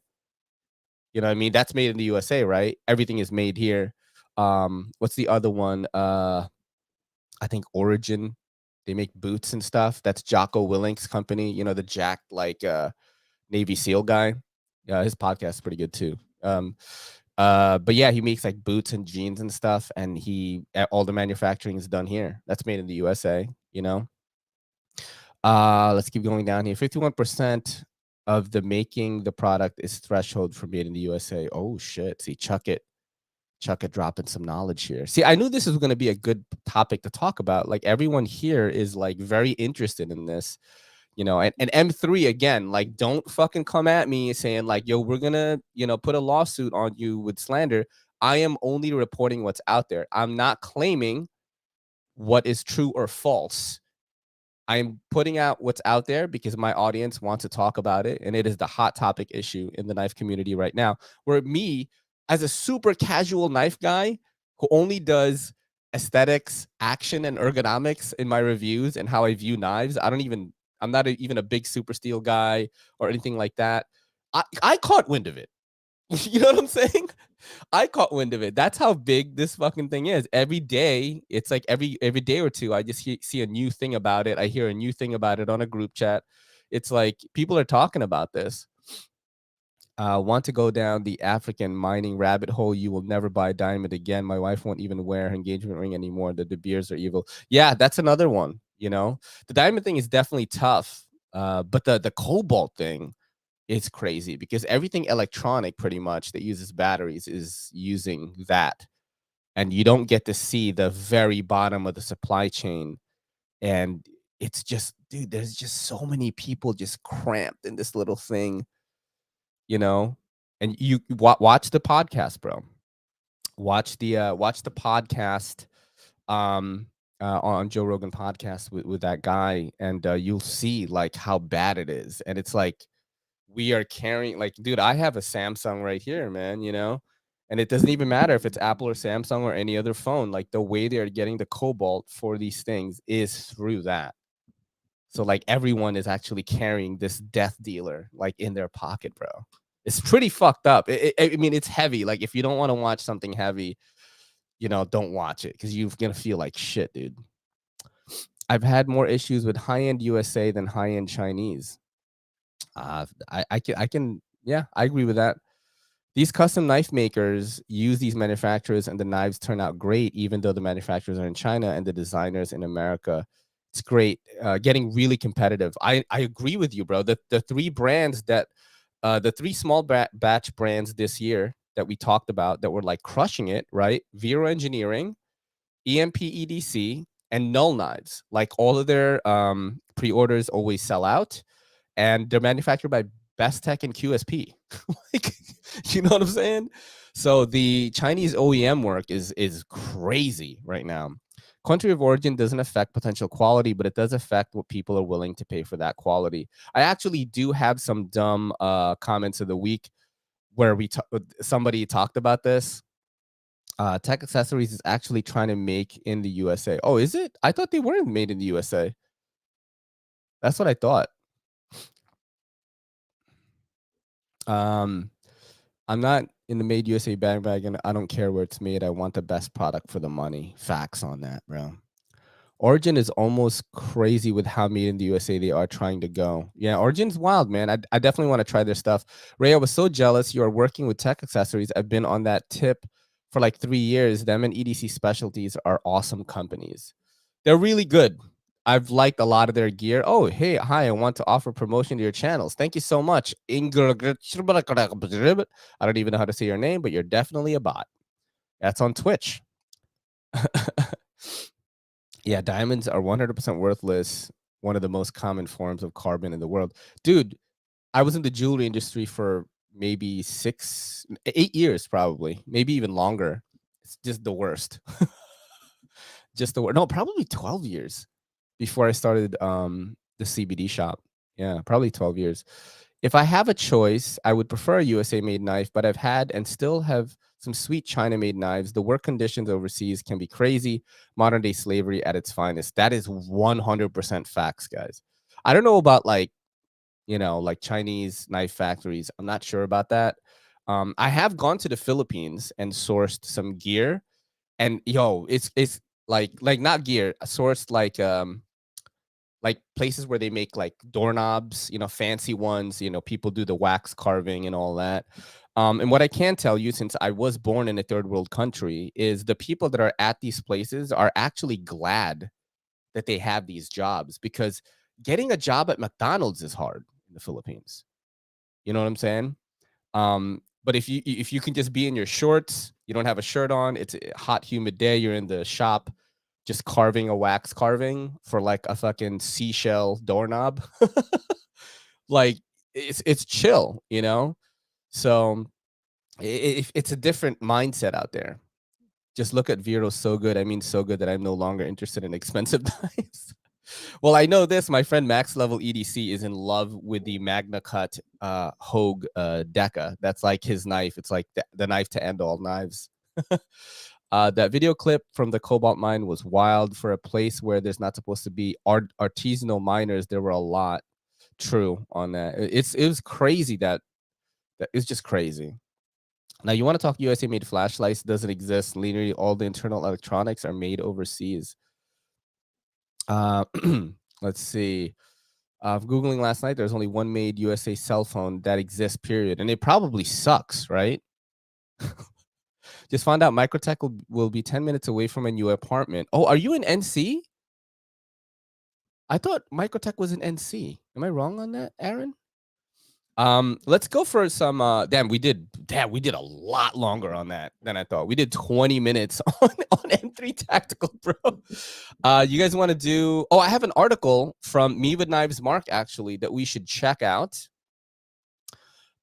Speaker 1: You know what I mean? That's made in the USA, right? Everything is made here. What's the other one? I think Origin. They make boots and stuff. That's Jocko Willink's company. The Jack like Navy SEAL guy. Yeah, his podcast is pretty good too. But yeah, he makes like boots and jeans and stuff, and all the manufacturing is done here. That's made in the USA. Let's keep going down here. 51% of the making the product is threshold for made in the USA. Oh shit! See, Chuck it dropping some knowledge here. See, I knew this was going to be a good topic to talk about. Like everyone here is like very interested in this, and M3 again, like don't fucking come at me saying like, yo, we're going to, put a lawsuit on you with slander. I am only reporting what's out there. I'm not claiming what is true or false. I'm putting out what's out there because my audience wants to talk about it. And it is the hot topic issue in the knife community right now, where me, as a super casual knife guy who only does aesthetics, action, and ergonomics in my reviews and how I view knives, I'm not even a big super steel guy or anything like that. I caught wind of it. You know what I'm saying? I caught wind of it. That's how big this fucking thing is. Every day, it's like every day or two, I just see a new thing about it. I hear a new thing about it on a group chat. It's like people are talking about this. Want to go down the African mining rabbit hole? You will never buy a diamond again. My wife won't even wear her engagement ring anymore. The De Beers are evil. Yeah, that's another one. The diamond thing is definitely tough. But the cobalt thing, it's crazy because everything electronic pretty much that uses batteries is using that. And you don't get to see the very bottom of the supply chain. And it's just, dude, there's just so many people just cramped in this little thing, and you watch the podcast, bro. Watch the podcast on Joe Rogan podcast with that guy. And you'll see like how bad it is. And it's like, we are carrying like, dude, I have a Samsung right here, man, and it doesn't even matter if it's Apple or Samsung or any other phone. Like the way they're getting the cobalt for these things is through that. So like everyone is actually carrying this death dealer like in their pocket, bro. It's pretty fucked up. I mean, it's heavy. Like if you don't want to watch something heavy, don't watch it because you're gonna feel like shit, dude. I've had more issues with high-end USA than high-end Chinese. I can, yeah, I agree with that. These custom knife makers use these manufacturers and the knives turn out great, even though the manufacturers are in China and the designers in America. It's great. Getting really competitive. I agree with you, bro. The three brands the three small batch brands this year that we talked about that were like crushing it, right? Vero Engineering, EMP EDC, and Null Knives. Like all of their pre-orders always sell out. And they're manufactured by Best Tech and QSP. Like, you know what I'm saying? So the Chinese OEM work is crazy right now. Country of origin doesn't affect potential quality, but it does affect what people are willing to pay for that quality. I actually do have some dumb comments of the week where somebody talked about this. Tech accessories is actually trying to make in the USA. Oh, is it? I thought they weren't made in the USA. That's what I thought. I'm not in the made USA bandwagon. I don't care where it's made. I want the best product for the money. Facts on that, bro. Origin is almost crazy with how made in the USA they are trying to go. Yeah, Origin's wild, man. I definitely want to try their stuff. Ray, I was so jealous. You are working with tech accessories. I've been on that tip for like 3 years. Them and EDC Specialties are awesome companies. They're really good. I've liked a lot of their gear. Oh, hey, hi, I want to offer promotion to your channels. Thank you so much. I don't even know how to say your name, but you're definitely a bot. That's on Twitch. Yeah, diamonds are 100% worthless. One of the most common forms of carbon in the world. Dude, I was in the jewelry industry for maybe 8 years, probably, maybe even longer. It's just the worst. Just the worst. No, probably 12 years before I started the CBD shop. Yeah, probably 12 years. If I have a choice, I would prefer a USA made knife, but I've had and still have some sweet China made knives. The work conditions overseas can be crazy. Modern day slavery at its finest. That is 100% facts, guys. I don't know about like Chinese knife factories. I'm not sure about that. I have gone to the Philippines and sourced some gear, and yo, it's like not gear, sourced like places where they make like doorknobs, fancy ones, people do the wax carving and all that. And what I can tell you, since I was born in a third world country, is the people that are at these places are actually glad that they have these jobs, because getting a job at McDonald's is hard in the Philippines. You know what I'm saying? But if you can just be in your shorts, you don't have a shirt on, it's a hot, humid day, you're in the shop just carving a wax carving for like a fucking seashell doorknob. Like it's chill, So it's a different mindset out there. Just look at Vero so good. I mean, so good that I'm no longer interested in expensive knives. Well, I know this. My friend Max Level EDC is in love with the Magna Cut Hogue Deca. That's like his knife. It's like the knife to end all knives. That video clip from the cobalt mine was wild. For a place where there's not supposed to be artisanal miners, there were a lot. True on that. It was crazy that it's just crazy. Now you want to talk USA made flashlights? Doesn't exist. Literally all the internal electronics are made overseas. Let's see. Googling last night, there's only one made USA cell phone that exists, period. And it probably sucks, right? Just found out Microtech will be 10 minutes away from a new apartment. Oh, are you in NC? I thought Microtech was in NC. Am I wrong on that, Aaron? Let's go for some we did a lot longer on that than I thought. We did 20 minutes on M3 Tactical, bro. You guys want to do I have an article from Me with Knives Mark actually that we should check out.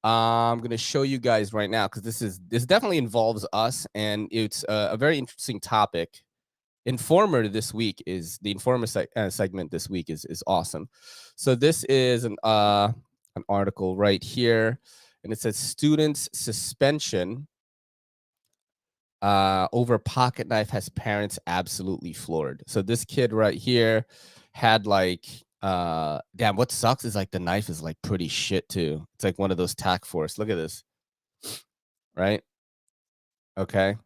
Speaker 1: I'm gonna show you guys right now because this definitely involves us, and it's a very interesting topic. Informer this week is the Informer segment this week is awesome. So this is an article right here, and it says students suspension over pocket knife has parents absolutely floored. So this kid right here had like damn, what sucks is like the knife is like pretty shit too. It's like one of those tack force. Look at this. Right? Okay.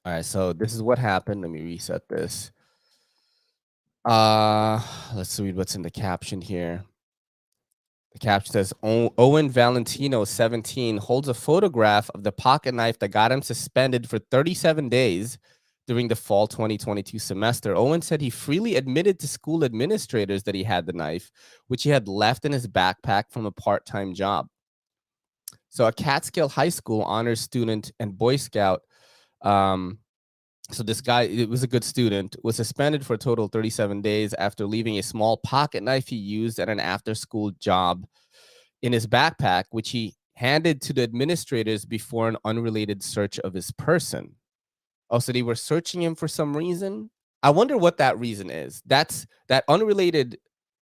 Speaker 1: All right, so this is what happened. Let me reset this. Let's read what's in the caption here. The caption says Owen Valentino, 17, holds a photograph of the pocket knife that got him suspended for 37 days during the fall 2022 semester. Owen said he freely admitted to school administrators that he had the knife, which he had left in his backpack from a part-time job. So a Catskill High School honors student and Boy Scout, so this guy, it was a good student, was suspended for a total of 37 days after leaving a small pocket knife he used at an after-school job in his backpack, which he handed to the administrators before an unrelated search of his person. Oh, so they were searching him for some reason? I wonder what that reason is. That's that unrelated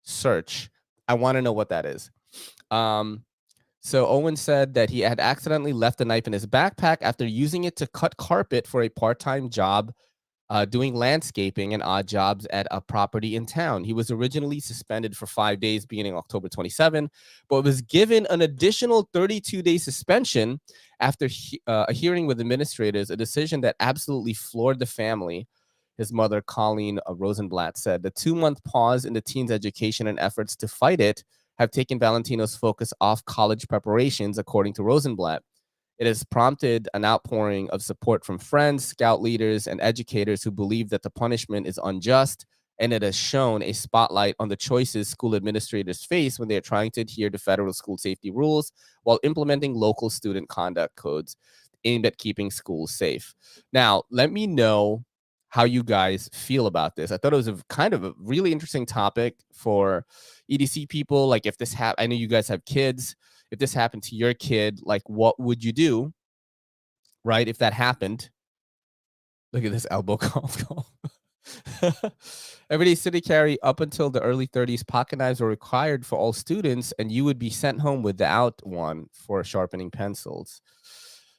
Speaker 1: search. I want to know what that is. So Owen said that he had accidentally left the knife in his backpack after using it to cut carpet for a part-time job doing landscaping and odd jobs at a property in town. He was originally suspended for 5 days beginning October 27, but was given an additional 32-day suspension after a hearing with administrators, a decision that absolutely floored the family. His mother, Colleen Rosenblatt, said the 2-month pause in the teen's education and efforts to fight it have taken Valentino's focus off college preparations, according to Rosenblatt. It has prompted an outpouring of support from friends, scout leaders, and educators who believe that the punishment is unjust, and it has shown a spotlight on the choices school administrators face when they are trying to adhere to federal school safety rules while implementing local student conduct codes aimed at keeping schools safe. Now, let me know how you guys feel about this. I thought it was a kind of a really interesting topic for EDC people. Like, if this happened, I know you guys have kids. If this happened to your kid, like, what would you do, right? If that happened, look at this elbow golf call. Everyday city carry up until the early 30s, pocket knives were required for all students, and you would be sent home without one for sharpening pencils.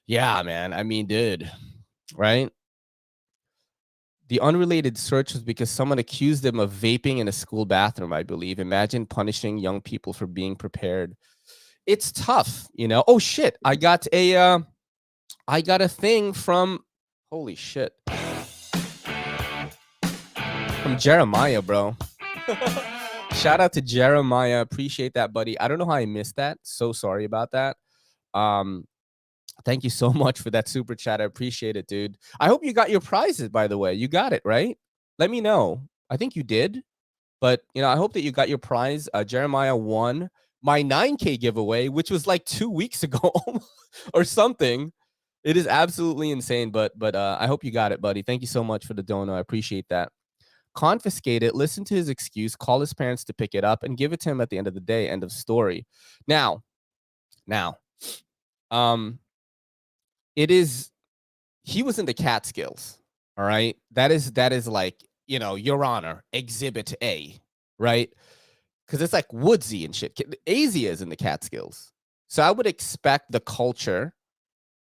Speaker 1: Yeah, man. I mean, dude, right? The unrelated search was because someone accused them of vaping in a school bathroom, I believe. Imagine punishing young people for being prepared. It's tough, you know. Oh shit, I got a thing from, holy shit, from Jeremiah, bro. Shout out to Jeremiah. Appreciate that, buddy. I don't know how I missed that. So sorry about that. Thank you so much for that super chat. I appreciate it, dude. I hope you got your prizes, by the way. You got it, right? Let me know. I think you did. But, you know, I hope that you got your prize. Jeremiah won my 9K giveaway, which was like 2 weeks ago or something. It is absolutely insane. But I hope you got it, buddy. Thank you so much for the dono. I appreciate that. Confiscate it, listen to his excuse, call his parents to pick it up, and give it to him at the end of the day. End of story. Now, it is, he was in the Catskills. All right. That is like, you know, Your Honor, Exhibit A, right? Because it's like woodsy and shit. Asia is in the Catskills. So I would expect the culture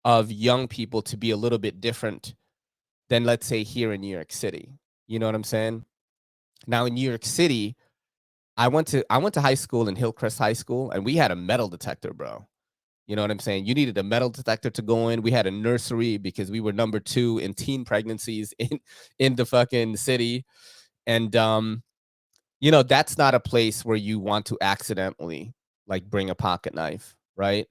Speaker 1: of young people to be a little bit different than, let's say, here in New York City. You know what I'm saying? Now in New York City, I went to high school in Hillcrest High School, and we had a metal detector, bro. You know what I'm saying? You needed a metal detector to go in. We had a nursery because we were number 2 in teen pregnancies in the fucking city. And you know, that's not a place where you want to accidentally like bring a pocket knife, right?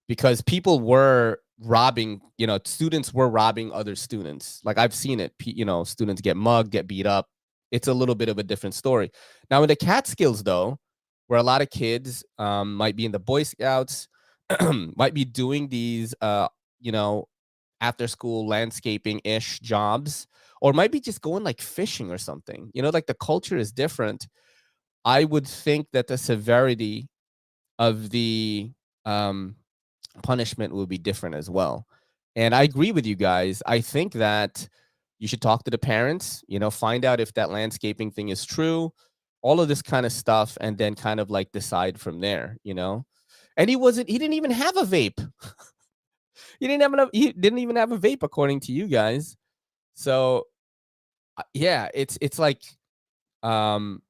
Speaker 1: Because people were robbing, you know, students were robbing other students. Like, I've seen it, you know, students get mugged, get beat up. It's a little bit of a different story. Now in the Catskills, though, where a lot of kids might be in the Boy Scouts, might be doing these, you know, after school landscaping ish jobs, or might be just going like fishing or something, you know, like the culture is different. I would think that the severity of the punishment will be different as well. And I agree with you guys. I think that you should talk to the parents, you know, find out if that landscaping thing is true, all of this kind of stuff, and then kind of like decide from there, you know. And he didn't even have a vape. He didn't even have a vape according to you guys. So yeah, it's like um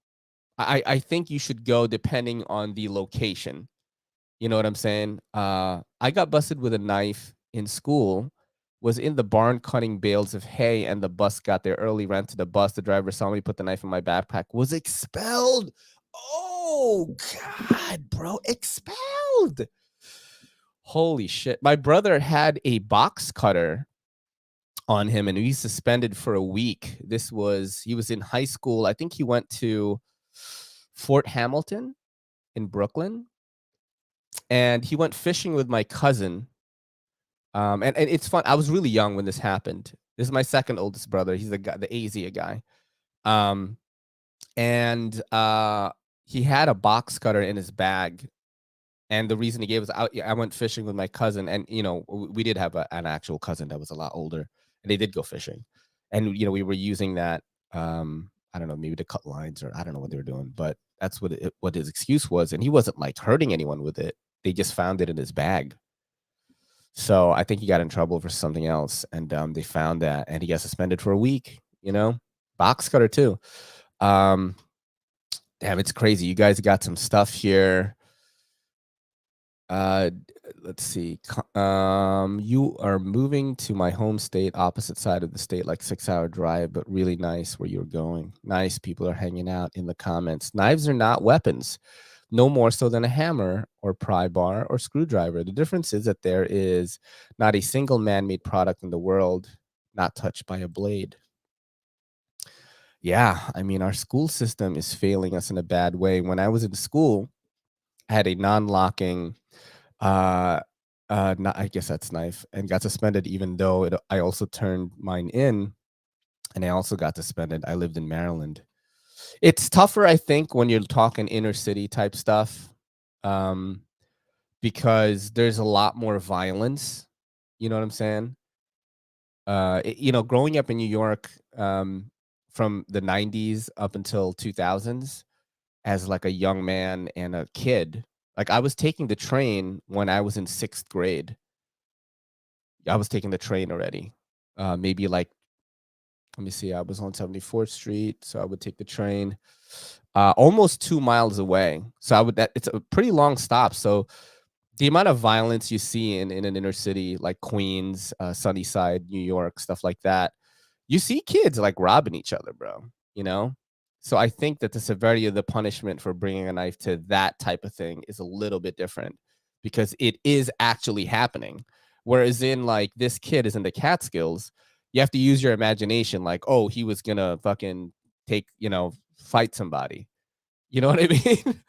Speaker 1: I think you should go depending on the location. You know what I'm saying? I got busted with a knife in school, was in the barn cutting bales of hay, and the bus got there early, ran to the bus. The driver saw me put the knife in my backpack, was expelled. Oh, God, bro, expelled. Holy shit. My brother had a box cutter on him, and he's suspended for a week. He was in high school. I think he went to Fort Hamilton in Brooklyn, and he went fishing with my cousin. And it's fun. I was really young when this happened. This is my second oldest brother. He's the guy, the Asia guy. Um, and he had a box cutter in his bag. And the reason he gave was I went fishing with my cousin, and you know, we did have an actual cousin that was a lot older, and they did go fishing, and you know, we were using that I don't know, maybe to cut lines, or I don't know what they were doing, but that's what his excuse was. And he wasn't like hurting anyone with it. They just found it in his bag. So I think he got in trouble for something else, and they found that, and he got suspended for a week. Box cutter too. Damn, it's crazy. You guys got some stuff here. Let's see. You are moving to my home state, opposite side of the state, like 6-hour drive, but really nice where you're going. Nice. People are hanging out in the comments. Knives are not weapons, no more so than a hammer or pry bar or screwdriver. The difference is that there is not a single man-made product in the world not touched by a blade. Yeah, I mean, our school system is failing us in a bad way. When I was in school, I had a non-locking I guess that's knife, and got suspended even though I also turned mine in, and I also got suspended. I lived in Maryland. It's tougher, I think, when you're talking inner city type stuff, because there's a lot more violence. You know what I'm saying? Growing up in New York, from the 90s up until 2000s, as like a young man and a kid, like I was taking the train when I was in 6th grade. I was taking the train already. Maybe like, let me see, I was on 74th Street, so I would take the train almost 2 miles away. So it's a pretty long stop. So the amount of violence you see in an inner city like Queens, Sunnyside, New York, stuff like that, you see kids like robbing each other, bro. So I think that the severity of the punishment for bringing a knife to that type of thing is a little bit different, because it is actually happening. Whereas in like this kid is in the Catskills, you have to use your imagination. Like, oh, he was gonna fucking fight somebody. You know what I mean?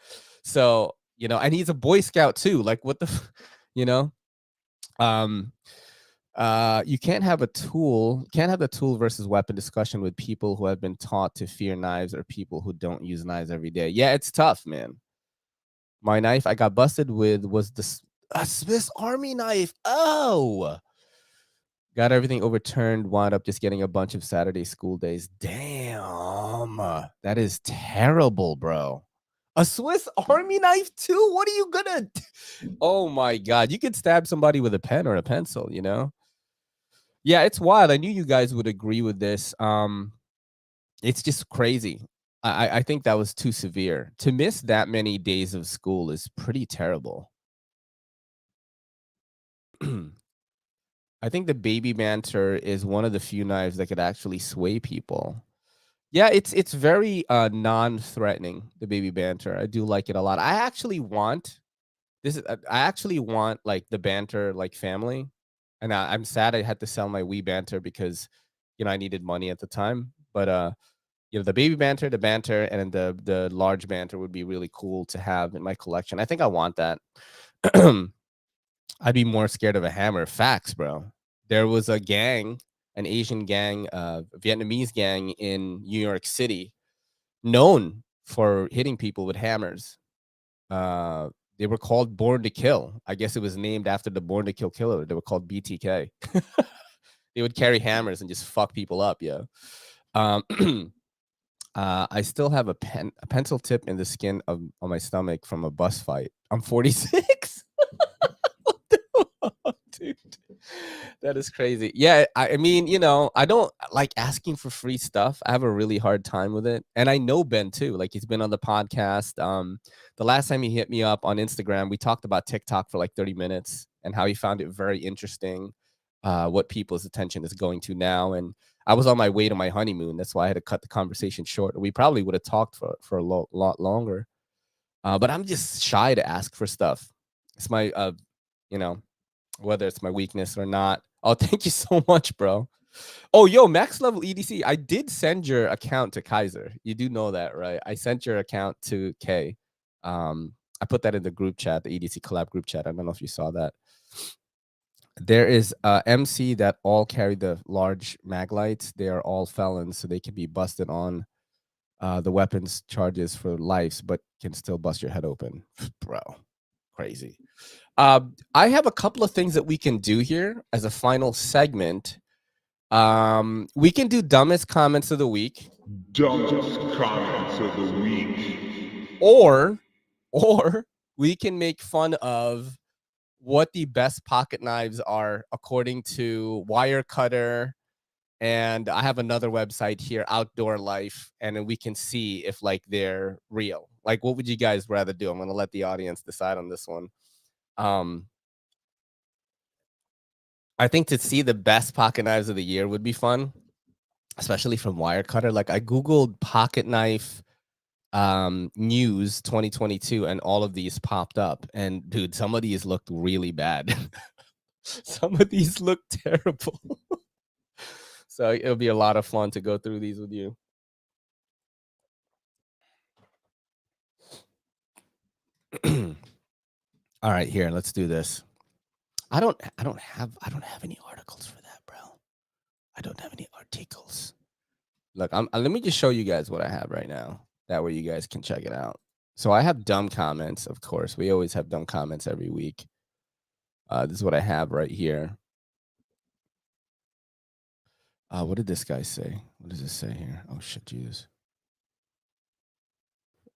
Speaker 1: So, and he's a Boy Scout too. Like, what the, you know? You can't have the tool versus weapon discussion with people who have been taught to fear knives or people who don't use knives every day. Yeah, it's tough, man. My knife I got busted with was a Swiss Army knife. Oh, got everything overturned, wound up just getting a bunch of Saturday school days. Damn, that is terrible, bro. A Swiss Army knife too? What are you gonna Oh my God, you could stab somebody with a pen or a pencil, Yeah, it's wild. I knew you guys would agree with this. It's just crazy. I think that was too severe. To miss that many days of school is pretty terrible. I think the baby banter is one of the few knives that could actually sway people. Yeah, it's very non-threatening, the baby banter. I do like it a lot. I actually want like the banter like family. And I'm sad I had to sell my Wii banter because I needed money at the time. But the baby banter, the banter, and then the large banter would be really cool to have in my collection. I think I want that. I'd be more scared of a hammer. Facts, bro. There was a gang, an Asian gang, Vietnamese gang in New York City, known for hitting people with hammers. They were called Born to Kill. I guess it was named after the Born to Kill killer. They were called BTK. They would carry hammers and just fuck people up. Yeah. I still have a pencil tip in the skin on my stomach from a bus fight. I'm 46. Dude, that is crazy. Yeah, I mean, I don't like asking for free stuff. I have a really hard time with it, and I know Ben too. Like, he's been on the podcast. The last time he hit me up on Instagram, we talked about TikTok for like 30 minutes and how he found it very interesting, what people's attention is going to now. And I was on my way to my honeymoon. That's why I had to cut the conversation short. We probably would have talked for a lot longer. But I'm just shy to ask for stuff. It's my, whether it's my weakness or not. Oh, thank you so much, bro. Oh, yo, max level EDC. I did send your account to Kaiser. You do know that, right? I sent your account to Kay. I put that in the group chat, the EDC collab group chat. I don't know if you saw that. There is MC that all carry the large mag lights. They are all felons, so they can be busted on the weapons charges for lives, but can still bust your head open. Bro, crazy. I have a couple of things that we can do here as a final segment. We can do dumbest comments of the week.
Speaker 2: Dumbest comments of the week.
Speaker 1: Or we can make fun of what the best pocket knives are according to Wirecutter, and I have another website here, Outdoor Life, and then we can see if like they're real. Like, what would you guys rather do? I'm gonna let the audience decide on this one. I think to see the best pocket knives of the year would be fun, especially from Wirecutter. Like, I googled pocket knife news 2022, and all of these popped up. And dude, some of these looked really bad. Some of these look terrible. So it'll be a lot of fun to go through these with you. All right, here, let's do this. I don't have any articles for that, bro. I don't have any articles. Look, let me just show you guys what I have right now. That way you guys can check it out. So I have dumb comments, of course. We always have dumb comments every week. This is what I have right here. What did this guy say? What does this say here? Oh shit, Jesus.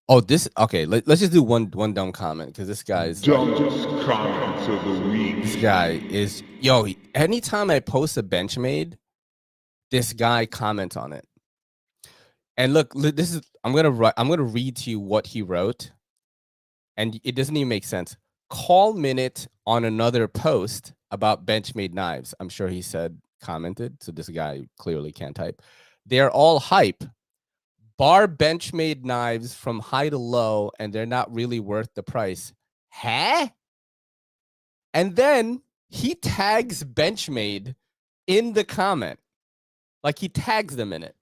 Speaker 1: Oh, this okay. Let's just do one dumb comment because this guy's
Speaker 2: dumbest comments of the week.
Speaker 1: This guy is anytime I post a Benchmade, this guy comments on it. And look, this is I'm gonna read to you what he wrote, and it doesn't even make sense. Call minute on another post about Benchmade knives. I'm sure he commented, so this guy clearly can't type. They're all hype. Bar Benchmade knives from high to low, and they're not really worth the price. Huh? And then he tags Benchmade in the comment. Like, he tags them in it.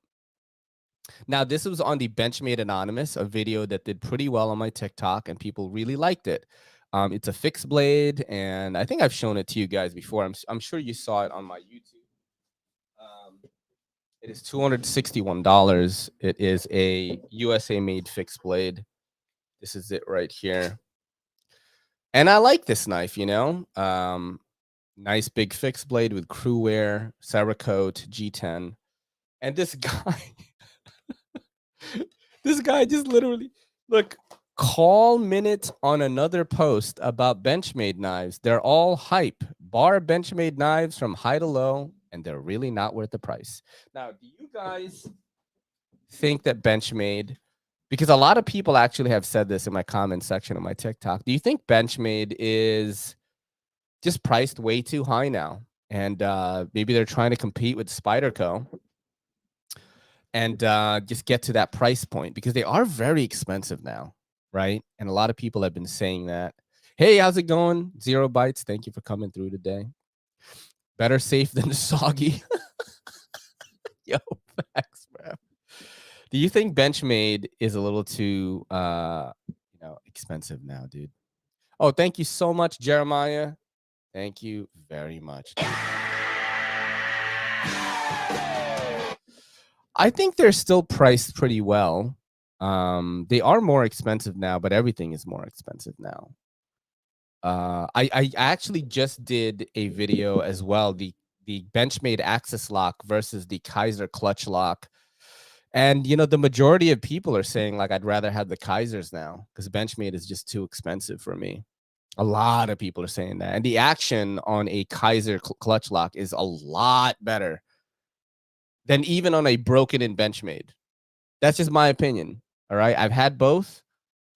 Speaker 1: Now, this was on the Benchmade Anonymous, a video that did pretty well on my TikTok, and people really liked it. It's a fixed blade, and I think I've shown it to you guys before. I'm sure you saw it on my YouTube. It is $261. It is a USA-made fixed blade. This is it right here. And I like this knife, you know. Nice big fixed blade with crew wear, Cerakote, G10. And this guy, this guy just literally, look, call minute on another post about Benchmade knives. They're all hype. Bar Benchmade knives from high to low, and they're really not worth the price. Now, do you guys think that Benchmade, because a lot of people actually have said this in my comment section of my TikTok, do you think Benchmade is just priced way too high now? And maybe they're trying to compete with Spyderco and just get to that price point, because they are very expensive now, right? And a lot of people have been saying that. Hey, how's it going? Zero Bytes, thank you for coming through today. Better safe than soggy. Yo, facts, bro. Do you think Benchmade is a little too expensive now, dude? Oh, thank you so much, Jeremiah. Thank you very much, dude. I think they're still priced pretty well. They are more expensive now, but everything is more expensive now. I actually just did a video as well, the Benchmade Axis lock versus the Kaiser clutch lock. And, you know, the majority of people are saying, like, I'd rather have the Kaisers now because Benchmade is just too expensive for me. A lot of people are saying that. And the action on a Kaiser clutch lock is a lot better than even on a broken-in Benchmade. That's just my opinion, all right? I've had both.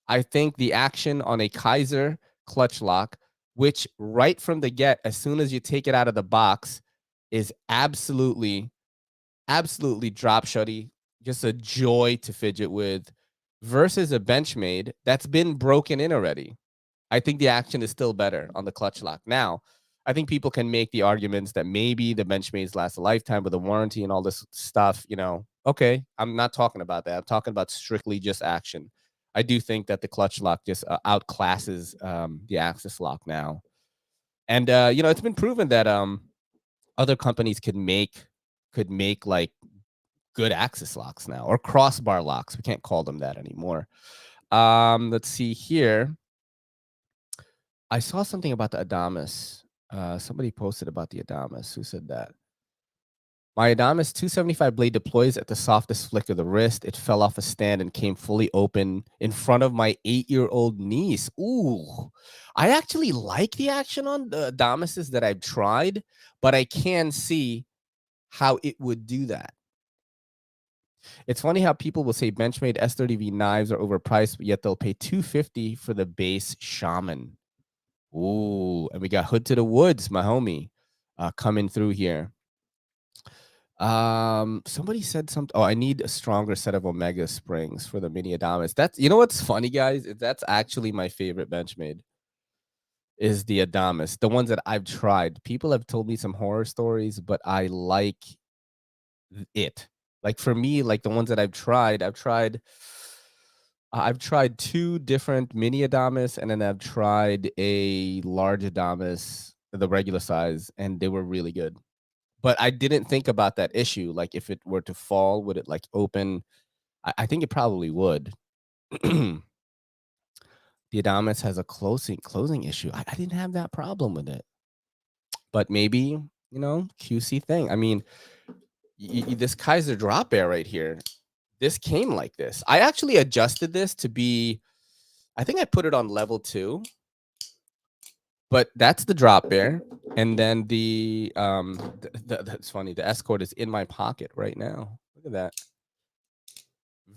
Speaker 1: I think the action on a Kaiser clutch lock, which right from the get, as soon as you take it out of the box, is absolutely drop shotty, just a joy to fidget with, versus a Benchmade that's been broken in already. I think the action is still better on the clutch lock. Now, I think people can make the arguments that maybe the Benchmades last a lifetime with a warranty and all this stuff, you know. Okay, I'm not talking about that. I'm talking about strictly just action. I do think that the clutch lock just outclasses the Axis lock now. And you know, it's been proven that other companies could make like good Axis locks now, or crossbar locks. We can't call them that anymore. Let's see here. I saw something about the Adamas. Somebody posted about the Adamas. Who said that? My Adamas 275 blade deploys at the softest flick of the wrist. It fell off a stand and came fully open in front of my 8-year-old niece. Ooh, I actually like the action on the Adamases that I've tried, but I can see how it would do that. It's funny how people will say Benchmade S30V knives are overpriced, but yet they'll pay $250 for the base Shaman. Ooh, and we got Hood to the Woods, my homie, coming through here. Somebody said something. Oh, I need a stronger set of Omega springs for the mini Adamas. That's, you know what's funny, guys? That's actually my favorite Benchmade is the Adamas. The ones that I've tried. People have told me some horror stories, but I like it. Like for me, like the ones that I've tried 2 different mini Adamas, and then I've tried a large Adamas, the regular size, and they were really good. But I didn't think about that issue. Like if it were to fall, would it like open? I think it probably would. The Adamas has a closing issue. I didn't have that problem with it. But maybe, QC thing. I mean, this Kaiser drop bear right here, this came like this. I actually adjusted this to be, I think I put it on level 2. But that's the drop bear, and then that's funny. The escort is in my pocket right now. Look at that.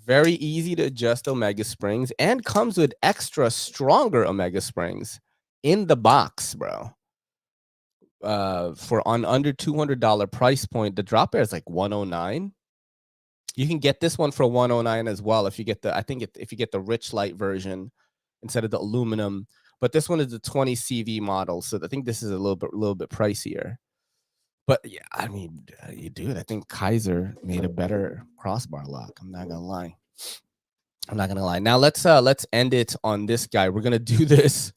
Speaker 1: Very easy to adjust Omega springs, and comes with extra stronger Omega springs in the box, bro. For on under $200 price point, the drop bear is like 109. You can get this one for 109 as well if you get if you get the rich light version instead of the aluminum. But this one is the 20 CV model, so I think this is a little bit pricier. But yeah, I mean, dude, I think Kaiser made a better crossbar lock. I'm not gonna lie. Now let's end it on this guy. We're gonna do this.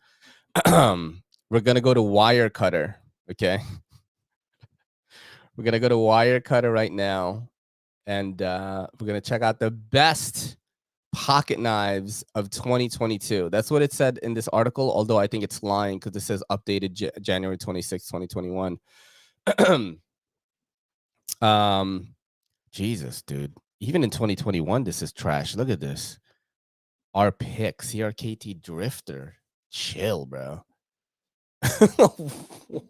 Speaker 1: We're gonna go to wire cutter. Okay, we're gonna go to wire cutter right now, and we're gonna check out the best pocket knives of 2022. That's what it said in this article, although I think it's lying because it says updated January 26, 2021. Jesus, dude. Even in 2021, this is trash. Look at this. Our pick, CRKT Drifter. Chill, bro.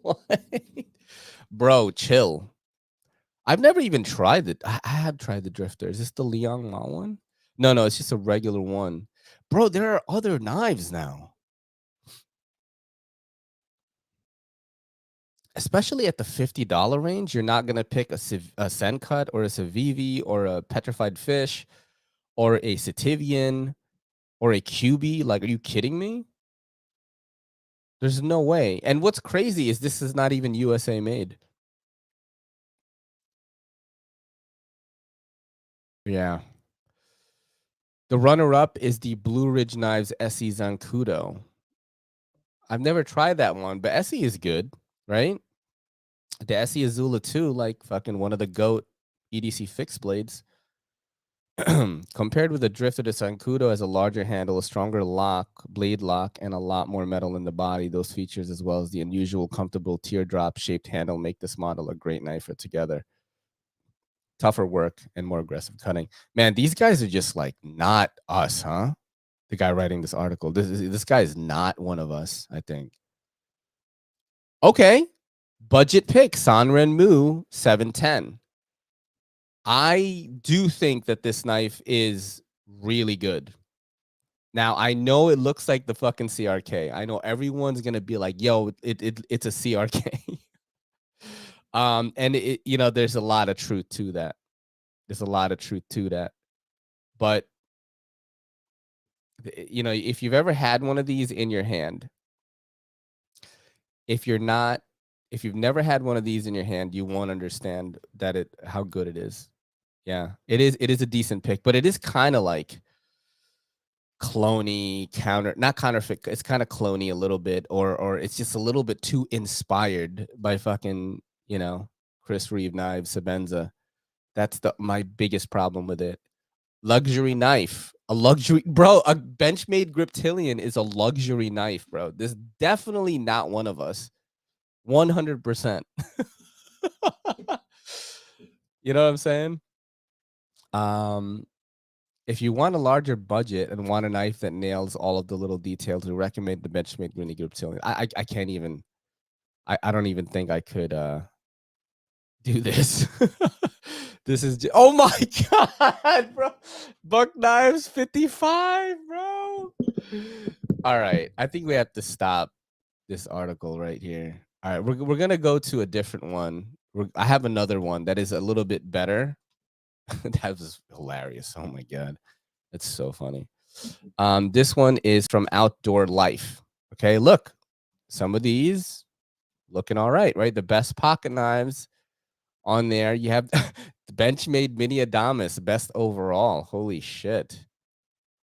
Speaker 1: What? Bro, chill. I've never even tried it. I have tried the Drifter. Is this the Liang Ma one? No, it's just a regular one. Bro, there are other knives now. Especially at the $50 range, you're not going to pick a Sencut or a Civivi or a Petrified Fish or a Sativian or a QB. Like, are you kidding me? There's no way. And what's crazy is this is not even USA made. Yeah. The runner-up is the Blue Ridge Knives SE Zancudo. I've never tried that one, but SE is good, right? The SE Azula too, like fucking one of the GOAT EDC fixed blades. Compared with the Drifter, the Zancudo has a larger handle, a stronger blade lock, and a lot more metal in the body. Those features, as well as the unusual, comfortable teardrop-shaped handle, make this model a great knife for together. Tougher work and more aggressive cutting. Man, these guys are just like not us, huh? The guy writing this article. This guy is not one of us, I think. Okay. Budget pick, Sanren Mu 710. I do think that this knife is really good. Now, I know it looks like the fucking CRK. I know everyone's going to be like, yo, it's a CRK. And there's a lot of truth to that. But if you've ever had one of these in your hand, if you've never had one of these in your hand, you won't understand how good it is. Yeah, it is a decent pick, but it is kind of like cloney, not counterfeit. It's kind of cloney a little bit, or it's just a little bit too inspired by fucking, Chris Reeve Knives, Sabenza. That's my biggest problem with it. Luxury knife, a Benchmade Griptilian is a luxury knife, bro. This is definitely not one of us. 100%. You know what I'm saying? If you want a larger budget and want a knife that nails all of the little details, we recommend the Benchmade Mini Group Ceiling. I can't even. I don't even think I could do this. This is oh my god, bro. Buck Knives 55, bro. All right, I think we have to stop this article right here. All right, we're gonna go to a different one. I have another one that is a little bit better. That was hilarious. Oh my god, that's so funny. This one is from Outdoor Life. Okay, look, some of these looking all right, right? The best pocket knives on there. You have the Benchmade Mini Adamas, best overall. Holy shit.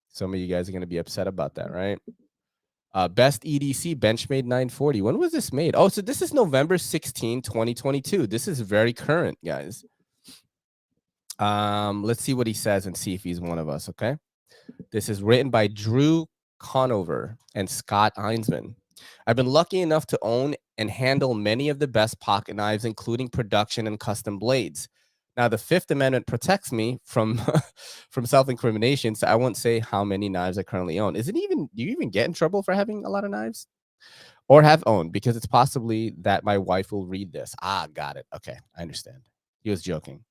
Speaker 1: Some of you guys are going to be upset about that, right? Best EDC, Benchmade 940. When was this made? Oh, so this is November 16, 2022. This is very current, guys. Let's see what he says and see if he's one of us, okay? This is written by Drew Conover and Scott Einsman. I've been lucky enough to own and handle many of the best pocket knives, including production and custom blades. Now, the Fifth Amendment protects me from from self-incrimination, so I won't say how many knives I currently own. Is it even, do you even get in trouble for having a lot of knives? Or have owned? Because it's possibly that my wife will read this. Ah, got it. Okay, I understand. He was joking.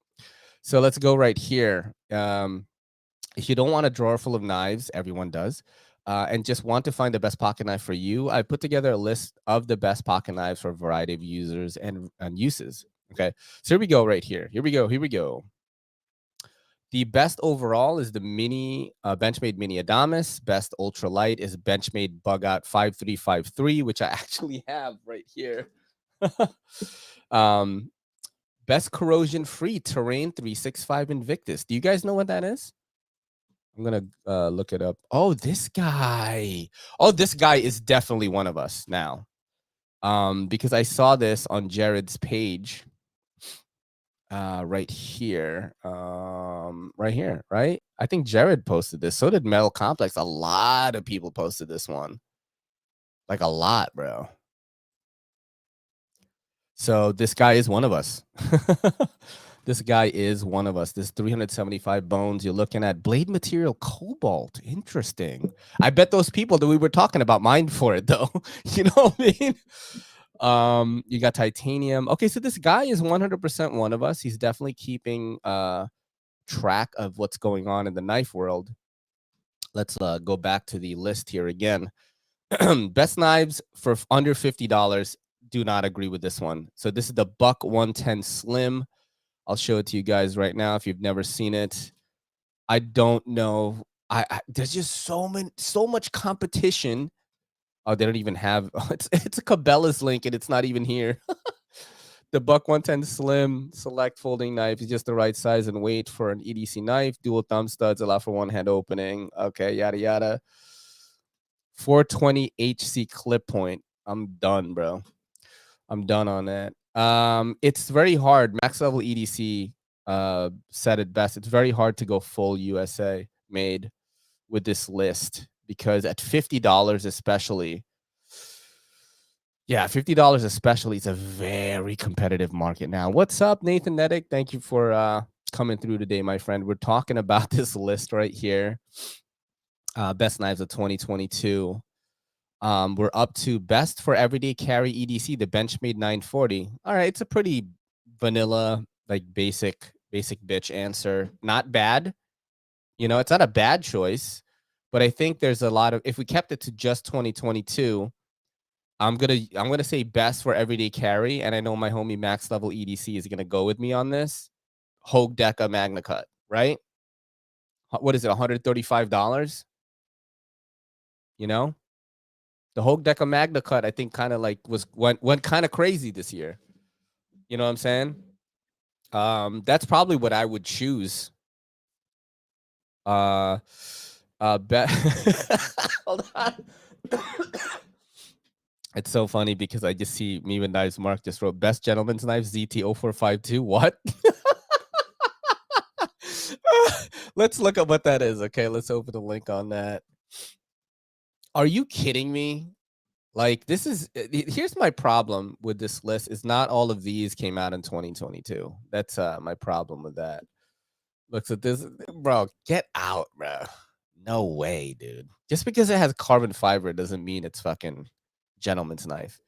Speaker 1: So let's go right here. If you don't want a drawer full of knives, everyone does, and just want to find the best pocket knife for you, I put together a list of the best pocket knives for a variety of users and uses. Okay, so here we go right here. Here we go. Here we go. The best overall is the mini Benchmade Mini Adamas. Best ultralight is Benchmade Bug Out 5353, which I actually have right here. Best corrosion free Terrain 365 Invictus. Do you guys know what that is? I'm gonna look it up. Oh, this guy. Oh, this guy is definitely one of us now. Because I saw this on Jared's page. Right here. Right here, right? I think Jared posted this. So did Metal Complex. A lot of people posted this one. Like a lot, bro. So this guy is one of us. This guy is one of us. This 375 bones. You're looking at blade material cobalt. Interesting. I bet those people that we were talking about mined for it though. You know what I mean? You got titanium. Okay, so this guy is 100% one of us. He's definitely keeping track of what's going on in the knife world. Let's go back to the list here again. Best knives for under $50. Do not agree with this one. So this is the Buck 110 Slim. I'll show it to you guys right now if you've never seen it. I don't know. There's just so much competition. Oh, they don't even have it's a Cabela's link and it's not even here. The Buck 110 Slim Select folding knife is just the right size and weight for an EDC knife. Dual thumb studs allow for one hand opening. Okay, yada yada. 420 HC clip point. I'm done, bro. I'm done on that. It's very hard. Max Level EDC said it best. It's very hard to go full USA made with this list because at $50 especially, yeah, $50 especially, it's a very competitive market now. What's up, Nathan Nedick? Thank you for coming through today, my friend. We're talking about this list right here. Best knives of 2022. We're up to best for everyday carry EDC, the Benchmade 940. All right, it's a pretty vanilla, like basic bitch answer. Not bad. You know, it's not a bad choice, but I think there's a lot of, if we kept it to just 2022, I'm gonna say best for everyday carry, and I know my homie Max Level EDC is gonna go with me on this. Hogue Deca Magna Cut, right? What is it, $135? You know? The Hogue Deca Magna Cut, I think, kind of like went kind of crazy this year. You know what I'm saying? That's probably what I would choose. Bet. Hold on. It's so funny because I just see Meme Knives Mark just wrote best gentleman's knife ZT0452. What? Let's look at what that is. Okay, let's open the link on that. Are you kidding me? Like, this is here's my problem with this list is not all of these came out in 2022. That's my problem with that. Looks at this, bro. Get out, bro. No way, dude. Just because it has carbon fiber doesn't mean it's fucking gentleman's knife.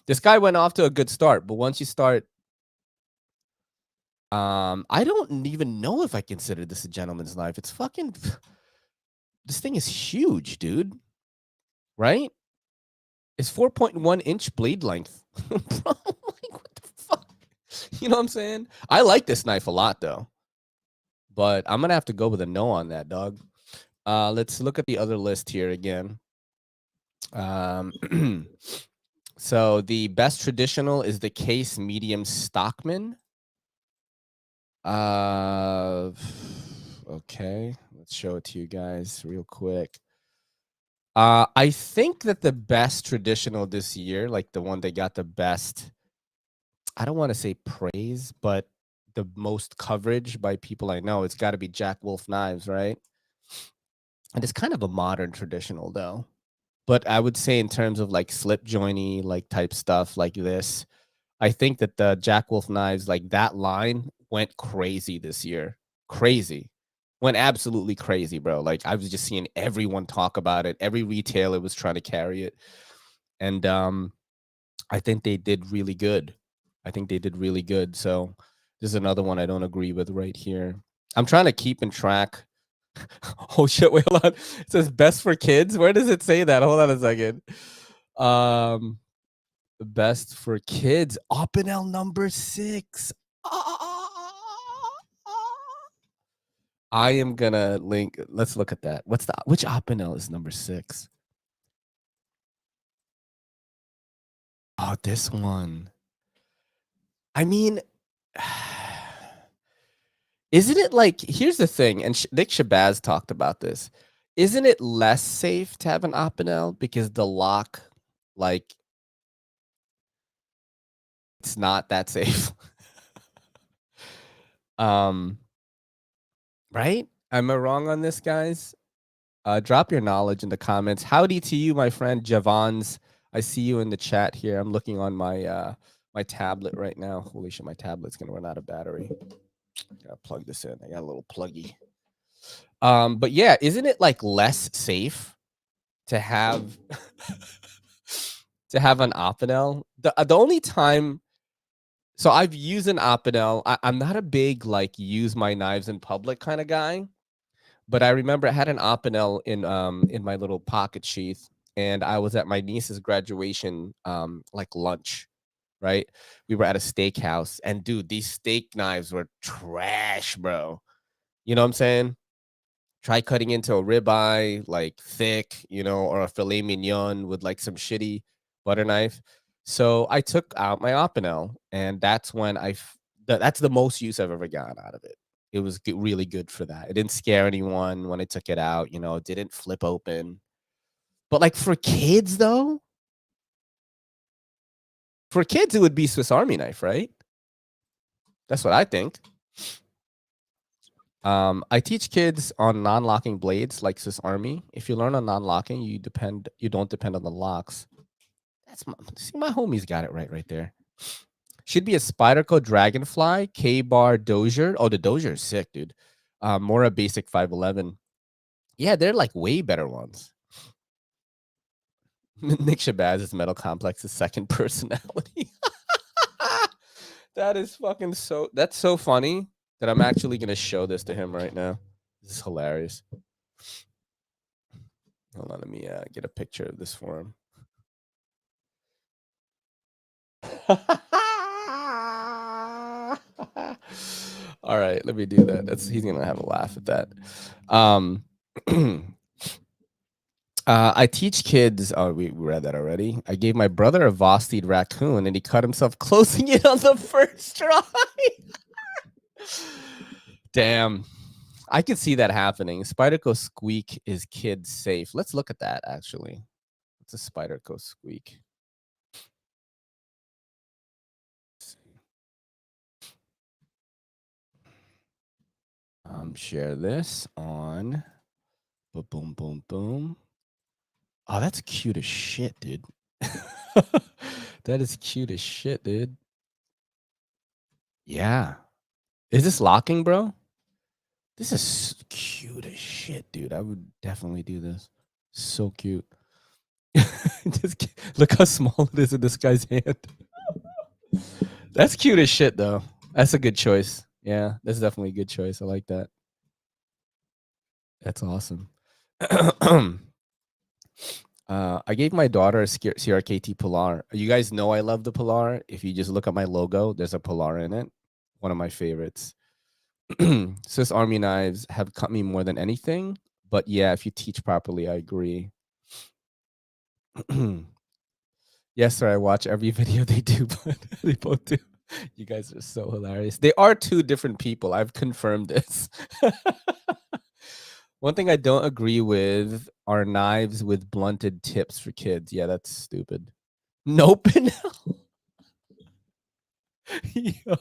Speaker 1: This guy went off to a good start, but once you start, I don't even know if I consider this a gentleman's knife. It's fucking. This thing is huge, dude. Right? It's 4.1-inch blade length. Bro, like, what the fuck? You know what I'm saying? I like this knife a lot, though. But I'm gonna have to go with a no on that, dog. Let's look at the other list here again. So the best traditional is the Case Medium Stockman. Okay, let's show it to you guys real quick. I think that the best traditional this year, like the one that got the best, I don't want to say praise, but the most coverage by people I know, it's got to be Jack Wolf Knives, right? And it's kind of a modern traditional, though. But I would say in terms of like slip jointy, like type stuff like this, I think that the Jack Wolf Knives, like that line, went crazy this year. Crazy. Went absolutely crazy, bro. Like I was just seeing everyone talk about it. Every retailer was trying to carry it. And I think they did really good. I think they did really good. So this is another one I don't agree with right here. I'm trying to keep in track. Oh shit, wait, hold on. It says best for kids. Where does it say that? Hold on a second. Best for kids. Opinel number 6. I am gonna link. Let's look at that. Which Opinel is number 6? Oh, this one. I mean, isn't it like, here's the thing, and Nick Shabazz talked about this. Isn't it less safe to have an Opinel because the lock, like, it's not that safe? Right? Am I wrong on this, guys? Drop your knowledge in the comments. Howdy to you, my friend Javons. I see you in the chat here. I'm looking on my my tablet right now. Holy shit, my tablet's gonna run out of battery. Gotta plug this in. I got a little pluggy. But yeah, isn't it like less safe to have to have an Opinel? The only time, so I've used an Opinel. I'm not a big like use my knives in public kind of guy. But I remember I had an Opinel in my little pocket sheath, and I was at my niece's graduation like lunch, right? We were at a steakhouse, and dude, these steak knives were trash, bro. You know what I'm saying? Try cutting into a ribeye, like thick, you know, or a filet mignon with like some shitty butter knife. So I took out my Opinel, and that's when that's the most use I've ever gotten out of it. It was really good for that. It didn't scare anyone when I took it out, you know, it didn't flip open. But like for kids though, for kids it would be Swiss Army knife, right? That's what I think. I teach kids on non-locking blades like Swiss Army. If you learn on non-locking, you don't depend on the locks. See, my homie's got it right there. Should be a Spyderco Dragonfly, K-Bar Dozier. Oh, the Dozier is sick, dude. Mora Basic 511. Yeah, they're like way better ones. Nick Shabazz Metal Complex's second personality. That is fucking that's so funny that I'm actually gonna show this to him right now. This is hilarious. Hold on, let me get a picture of this for him. All right, let me do that. He's gonna have a laugh at that. I teach kids. Oh, we read that already. I gave my brother a Vosteed raccoon, and he cut himself closing it on the first try. Damn, I could see that happening. Spyderco Squeak is kid safe. Let's look at that. Actually, it's a Spyderco Squeak. Share this on. Boom, boom, boom. Oh, that's cute as shit, dude. That is cute as shit, dude. Yeah. Is this locking, bro? This is cute as shit, dude. I would definitely do this. So cute. Look how small it is in this guy's hand. That's cute as shit, though. That's a good choice. Yeah, that's definitely a good choice. I like that. That's awesome. I gave my daughter a CRKT Polar. You guys know I love the Polar. If you just look at my logo, there's a Polar in it. One of my favorites. Swiss Army knives have cut me more than anything. But yeah, if you teach properly, I agree. Yes, sir. I watch every video they do, but they both do. You guys are so hilarious. They are two different people. I've confirmed this. One thing I don't agree with are knives with blunted tips for kids. Yeah, that's stupid. Nope. Yo.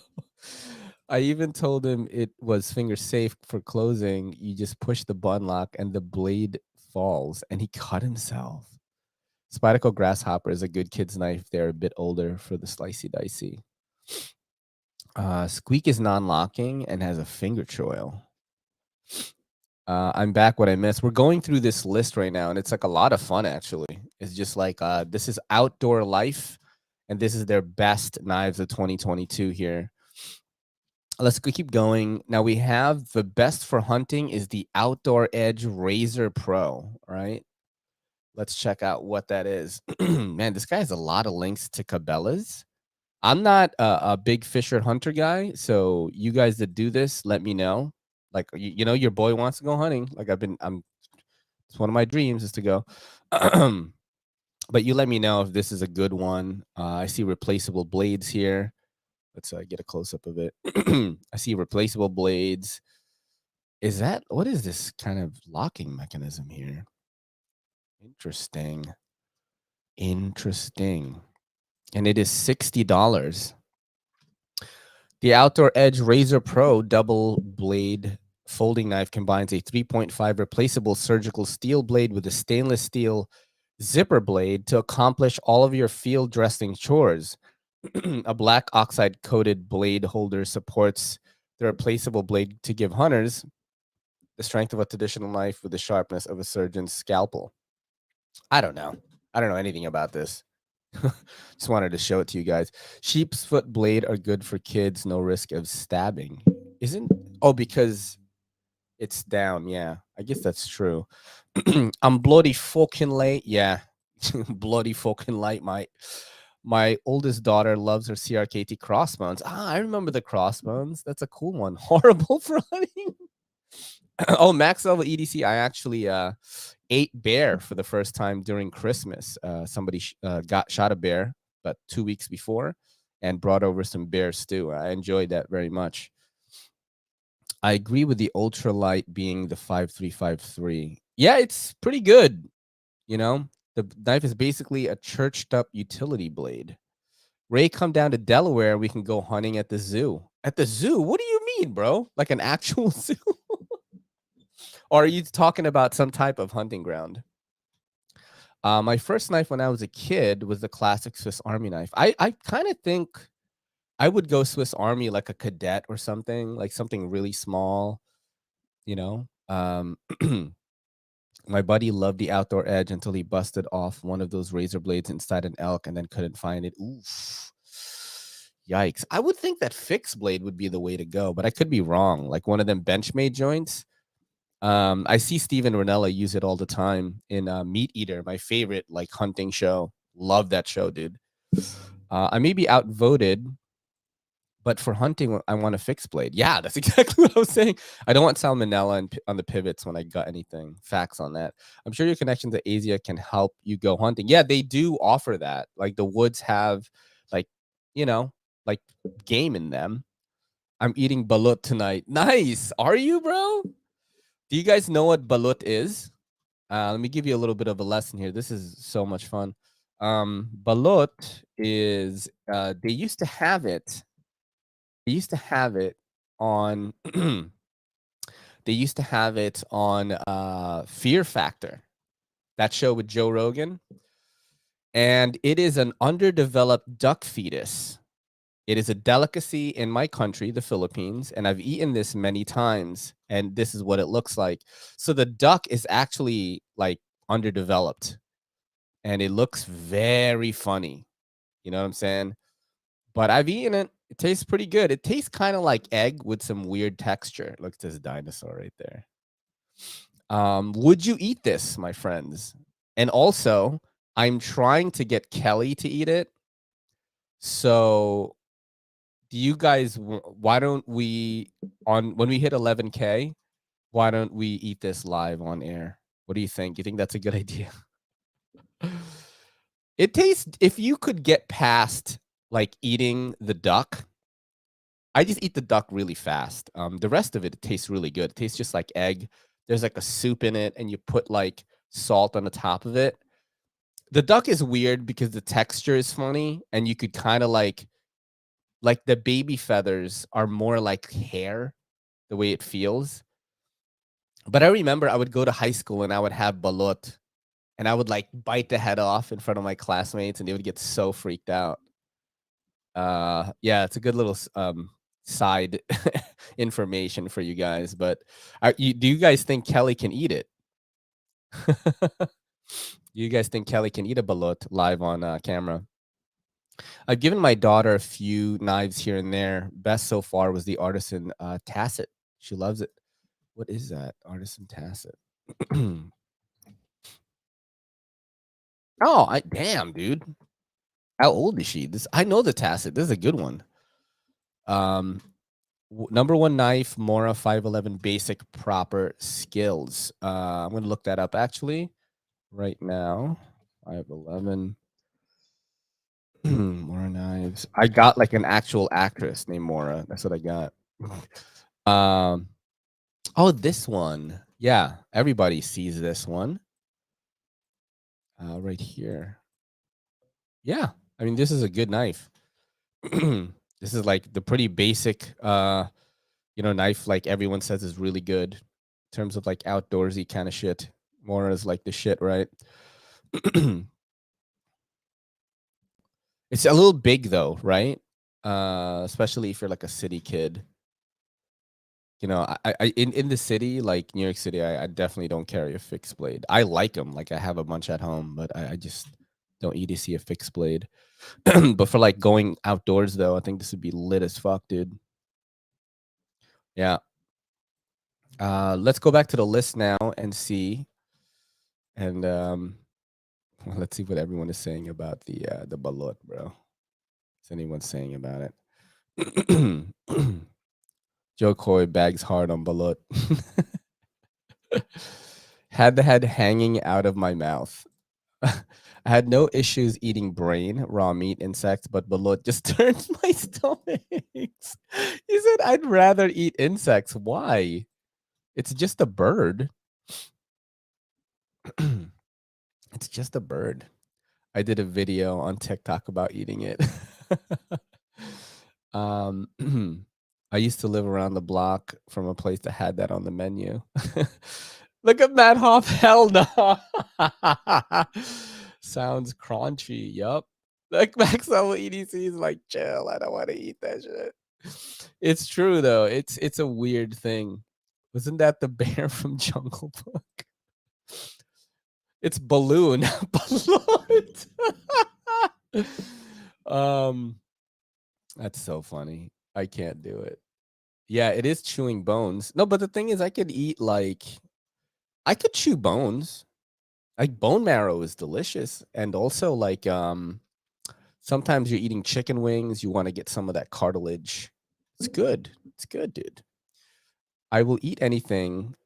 Speaker 1: I even told him it was finger safe for closing. You just push the button lock and the blade falls, and he cut himself. Spyderco Grasshopper is a good kid's knife. They're a bit older for the slicey dicey. Squeak is non-locking and has a finger choil. I'm back. What I missed. We're going through this list right now, and it's like a lot of fun. Actually, it's just like this is Outdoor Life, and this is their best knives of 2022 here. Let's keep going. Now we have the best for hunting is the Outdoor Edge Razor Pro. Right. Let's check out what that is. Man, this guy has a lot of links to Cabela's. I'm not a big fisher hunter guy, so you guys that do this, let me know. Like you know, your boy wants to go hunting. Like it's one of my dreams is to go. But you let me know if this is a good one. I see replaceable blades here. Let's get a close up of it. I see replaceable blades. What is this kind of locking mechanism here? Interesting. And it is $60. The Outdoor Edge Razor Pro double blade folding knife combines a 3.5 replaceable surgical steel blade with a stainless steel zipper blade to accomplish all of your field dressing chores. A black oxide coated blade holder supports the replaceable blade to give hunters the strength of a traditional knife with the sharpness of a surgeon's scalpel. I don't know anything about this. Just wanted to show it to you guys. Sheep's foot blade are good for kids, no risk of stabbing. Because it's down. Yeah, I guess that's true. I'm bloody fucking late. Yeah, bloody fucking late, mate. My oldest daughter loves her CRKT crossbones. I remember the crossbones. That's a cool one. Horrible for hunting. Oh, max level EDC. I actually ate bear for the first time during Christmas. Somebody shot a bear about 2 weeks before and brought over some bear stew. I enjoyed that very much. I agree with the ultralight being the 5353. Yeah, it's pretty good. You know, the knife is basically a churched up utility blade. Ray, come down to Delaware. We can go hunting at the zoo. At the zoo? What do you mean, bro? Like an actual zoo? Or are you talking about some type of hunting ground? My first knife when I was a kid was the classic Swiss Army knife. I kind of think I would go Swiss Army like a cadet or something, like something really small, you know. My buddy loved the Outdoor Edge until he busted off one of those razor blades inside an elk and then couldn't find it. Oof. Yikes. I would think that fixed blade would be the way to go, but I could be wrong. Like one of them Benchmade joints. I see Steven Ranella use it all the time in Meat Eater, my favorite like hunting show. Love that show, dude. I may be outvoted, but for hunting, I want a fixed blade. Yeah, that's exactly what I was saying. I don't want salmonella on the pivots when I got anything. Facts on that. I'm sure your connection to Asia can help you go hunting. Yeah, they do offer that. Like the woods have, like, like game in them. I'm eating balut tonight. Nice. Are you, bro? Do you guys know what balut is? Let me give you a little bit of a lesson here. This is so much fun. Balut is they used to have it. They used to have it on they used to have it on Fear Factor, that show with Joe Rogan. and it is an underdeveloped duck fetus. It is a delicacy in my country, the Philippines, and I've eaten this many times, and this is what it looks like. So the duck is actually like underdeveloped, and it looks very funny. You know what I'm saying? But I've eaten it. It tastes pretty good. It tastes kind of like egg with some weird texture. Look at this dinosaur right there. Would you eat this, my friends? And also, I'm trying to get Kelly to eat it. So, do you guys? Why don't we when we hit 11K? Why don't we eat this live on air? What do you think? You think that's a good idea? It tastes. If you could get past like eating the duck, I just eat the duck really fast. The rest of it tastes really good. It tastes just like egg. There's like a soup in it, and you put like salt on the top of it. The duck is weird because the texture is funny, and you could kind of like the baby feathers are more like hair, the way it feels. But I remember I would go to high school and I would have balut, and I would like bite the head off in front of my classmates, and they would get so freaked out. Yeah, it's a good little side information for you guys. But do you guys think Kelly can eat it? Do you guys think Kelly can eat a balut live on camera? I've given my daughter a few knives here and there. Best so far was the artisan Tasset. She loves it. What is that? Artisan Tasset. Oh, damn, dude. How old is she? I know the Tasset. This is a good one. Number one knife, Mora 511 basic proper skills. I'm gonna look that up actually right now. 511 Mora knives. I got like an actual actress named Mora. That's what I got. Oh, this one. Yeah, everybody sees this one. Right here. Yeah, I mean this is a good knife. This is like the pretty basic knife like everyone says is really good in terms of like outdoorsy kind of shit. More is like the shit, right? It's a little big though, right? Especially if you're like a city kid. You know, I in the city, like New York City, I definitely don't carry a fixed blade. I like them, like I have a bunch at home, but I just don't need to see a fixed blade. But for like going outdoors though, I think this would be lit as fuck, dude. Yeah. Let's go back to the list now and see. And let's see what everyone is saying about the balut, bro. What's anyone saying about it? Joe Coy bags hard on balut. Had the head hanging out of my mouth. I had no issues eating brain, raw meat, insects, but balut just turned my stomach. He said, I'd rather eat insects. Why? It's just a bird. It's just a bird. I did a video on TikTok about eating it. I used to live around the block from a place that had that on the menu. Look at Matt Hoff. Hell no. Sounds crunchy. Yup. Like Max Level EDC is like, chill. I don't want to eat that shit. It's true though. It's a weird thing. Wasn't that the bear from Jungle Book? It's balloon. Balloon. That's so funny. I can't do it. Yeah, it is chewing bones. No, but the thing is I could chew bones. Like bone marrow is delicious. And also like sometimes you're eating chicken wings, you want to get some of that cartilage. It's good. It's good, dude. I will eat anything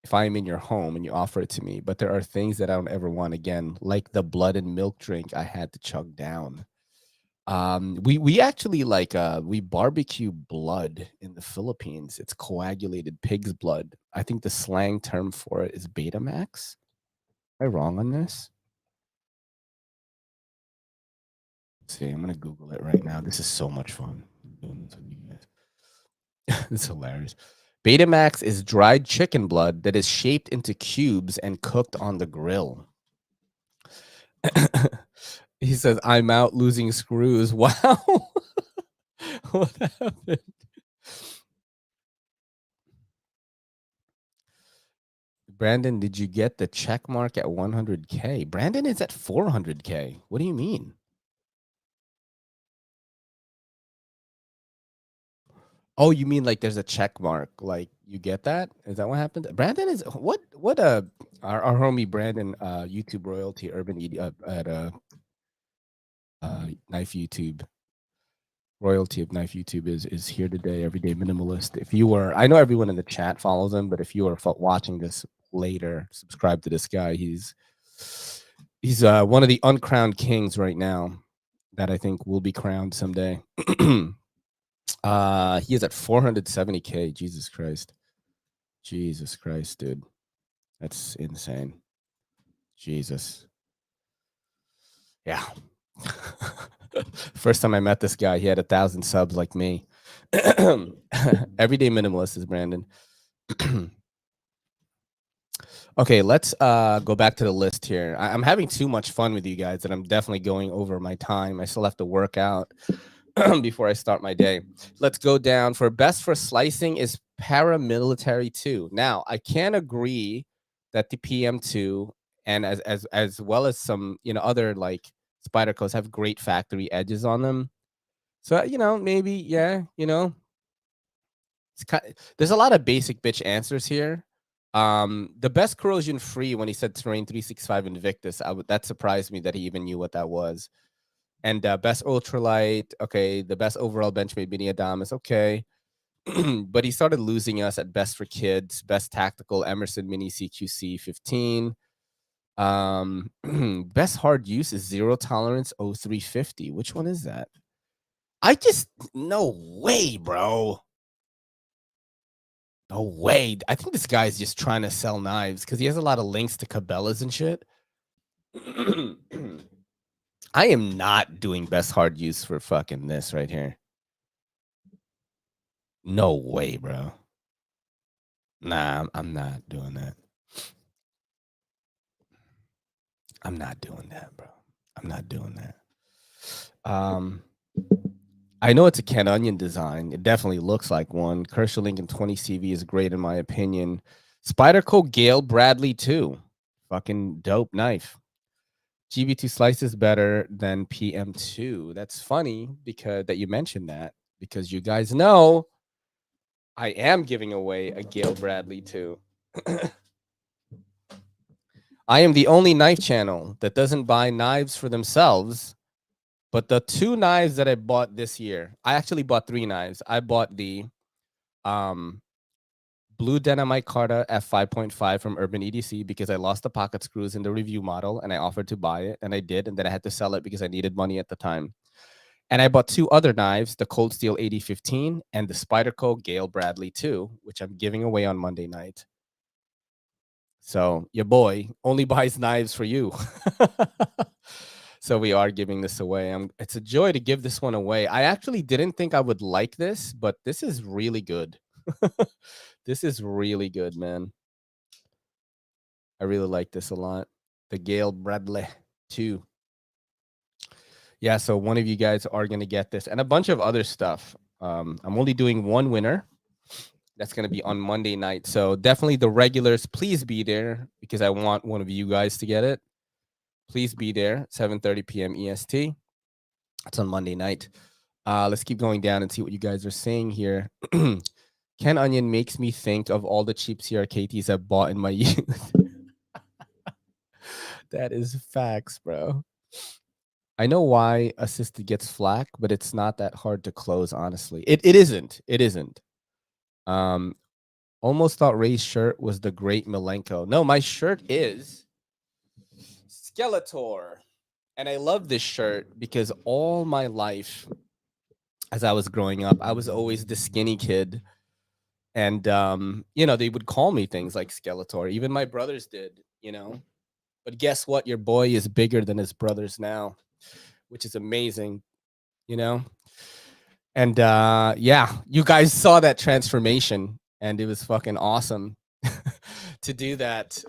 Speaker 1: if I'm in your home and you offer it to me, but there are things that I don't ever want again, like the blood and milk drink I had to chug down. We actually we barbecue blood in the Philippines. It's coagulated pig's blood. I think the slang term for it is Betamax. Am I wrong on this? Let's see, I'm gonna Google it right now. This is so much fun doing this with you guys. It's hilarious. Betamax is dried chicken blood that is shaped into cubes and cooked on the grill. He says, "I'm out losing screws." Wow. What happened? Brandon, did you get the check mark at 100K? Brandon is at 400K. What do you mean? Oh, you mean like there's a check mark? Like you get that? Is that what happened? Brandon is what our homie Brandon YouTube royalty urban at Knife YouTube. Royalty of Knife YouTube is here today, everyday minimalist. If you were, I know everyone in the chat follows him, but if you are watching this later, subscribe to this guy. He's one of the uncrowned kings right now that I think will be crowned someday. He is at 470K. Jesus Christ, dude, that's insane. Jesus, yeah. First time I met this guy, he had 1,000 subs like me. Everyday minimalist is Brandon. Okay, let's go back to the list here. I'm having too much fun with you guys, and I'm definitely going over my time. I still have to work out before I start my day. Let's go down. For best for slicing is paramilitary 2. Now, I can agree that the PM2 and as well as some other like Spydercos have great factory edges on them. So maybe there's a lot of basic bitch answers here. The best corrosion free when he said Terrain 365 Invictus, that surprised me that he even knew what that was. And best ultralight, okay. The best overall benchmade mini Adamas, okay. But he started losing us at best for kids, best tactical Emerson mini CQC 15. Best hard use is zero tolerance 0350. Which one is that? No way, bro. No way. I think this guy's just trying to sell knives because he has a lot of links to Cabela's and shit. I am not doing best hard use for fucking this right here. No way, bro. Nah, I'm not doing that. I'm not doing that, bro. I'm not doing that. I know it's a Ken Onion design. It definitely looks like one. Kershaw Lincoln 20 CV is great in my opinion. Spyderco Gale Bradley 2. Fucking dope knife. GB2 slices better than PM2. That's funny because that you mentioned that because you guys know I am giving away a Gale Bradley 2. I am the only knife channel that doesn't buy knives for themselves. But the 2 knives that I bought this year, I actually bought 3 knives. I bought the blue denim micarta f5.5 from Urban EDC because I lost the pocket screws in the review model and I offered to buy it and I did, and then I had to sell it because I needed money at the time. And I bought 2 other knives, the Cold Steel 8015 and the Spyderco Gale Bradley 2, which I'm giving away on Monday night. So your boy only buys knives for you. So we are giving this away. It's a joy to give this one away. I actually didn't think I would like this, but this is really good. This is really good, man. I really like this a lot. The Gale Bradley 2. Yeah, so one of you guys are going to get this and a bunch of other stuff. I'm only doing one winner. That's going to be on Monday night. So definitely the regulars, please be there because I want one of you guys to get it. Please be there, 7:30 p.m. EST. It's on Monday night. Let's keep going down and see what you guys are saying here. Ken Onion makes me think of all the cheap CRKTs I bought in my youth. That is facts, bro. I know why assisted gets flack, but it's not that hard to close, honestly. It isn't. It isn't. Almost thought Ray's shirt was the great Milenko. No, my shirt is Skeletor. And I love this shirt because all my life, as I was growing up, I was always the skinny kid. And, they would call me things like Skeletor. Even my brothers did, But guess what? Your boy is bigger than his brothers now, which is amazing, And, yeah, you guys saw that transformation. And it was fucking awesome to do that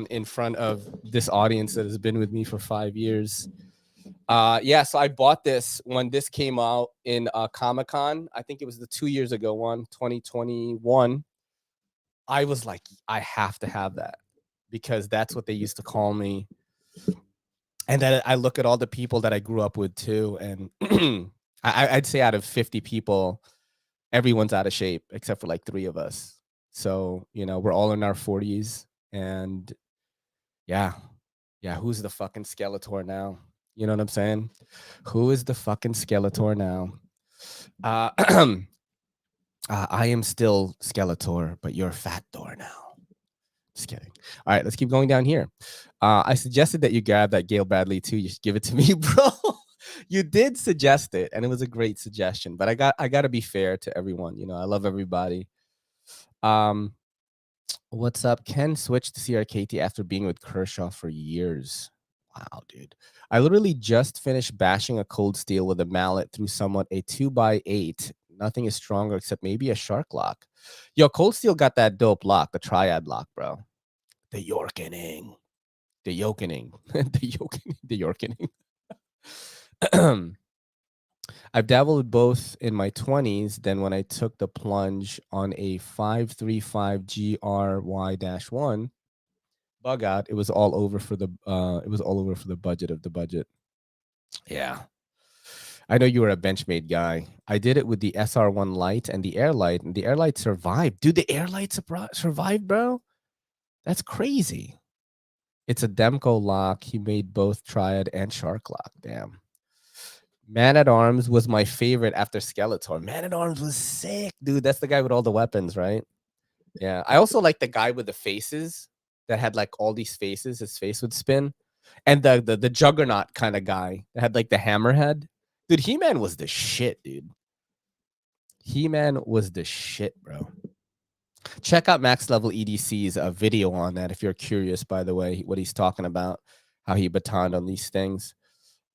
Speaker 1: in front of this audience that has been with me for 5 years. Yeah, so I bought this when this came out in Comic-Con. I think it was the 2 years ago one, 2021. I was like, I have to have that because that's what they used to call me. And then I look at all the people that I grew up with too, and I'd say out of 50 people, everyone's out of shape except for like 3 of us. So, you know, we're all in our 40s, and yeah, who's the fucking Skeletor now? You know what I'm saying? Who is the fucking Skeletor now? I am still Skeletor, but you're Fat Door now. Just kidding. All right, let's keep going down here. I suggested that you grab that Gail Bradley too. You should give it to me, bro. You did suggest it, and it was a great suggestion. But I got to be fair to everyone. You know, I love everybody. What's up? Ken switched to CRKT after being with Kershaw for years. Wow, dude. I literally just finished bashing a cold steel with a mallet through somewhat a 2x8. Nothing is stronger except maybe a shark lock. Yo, cold steel got that dope lock, the triad lock, bro. The Yorkening. The Yokening. The Yokening. The Yorkening. I've dabbled with both in my 20s. Then when I took the plunge on a 535 GRY-1 bug out, it was all over for the budget of the budget. Yeah. I know you were a Benchmade guy. I did it with the SR1 Lite and the Air Lite, and the Air Lite survived. Dude, the Air Lite survived, bro? That's crazy. It's a Demco lock. He made both Triad and Shark lock. Damn. Man at Arms was my favorite after Skeletor. Man at Arms was sick, dude. That's the guy with all the weapons, right? Yeah. I also like the guy with the faces that had like all these faces. His face would spin. And the Juggernaut kind of guy that had like the hammerhead. Dude, He-Man was the shit, dude. He-Man was the shit, bro. Check out Max Level EDC's video on that if you're curious, by the way, what he's talking about, how he batoned on these things.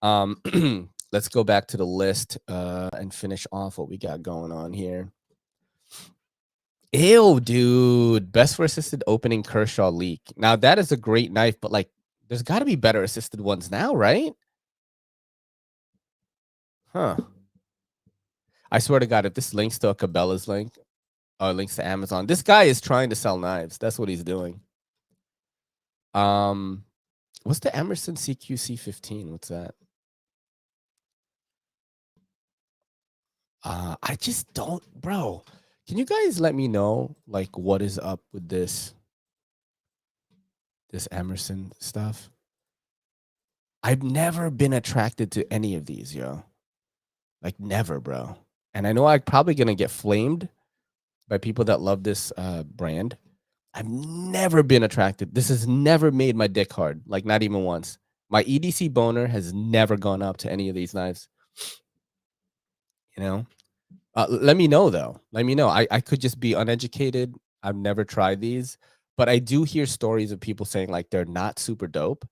Speaker 1: Let's go back to the list and finish off what we got going on here. Ew, dude. Best for assisted opening Kershaw leak. Now, that is a great knife, but like, there's got to be better assisted ones now, right? Huh. I swear to God, if this links to a Cabela's link, or links to Amazon, this guy is trying to sell knives. That's what he's doing. What's the Emerson CQC15? What's that? I just don't, bro. Can you guys let me know like what is up with this Emerson stuff? I've never been attracted to any of these, yo. Like never, bro. And I know I'm probably gonna get flamed by people that love this brand. I've never been attracted. This has never made my dick hard, like not even once. My EDC boner has never gone up to any of these knives. You know? Let me know though. Let me know. I could just be uneducated. I've never tried these, but I do hear stories of people saying like they're not super dope.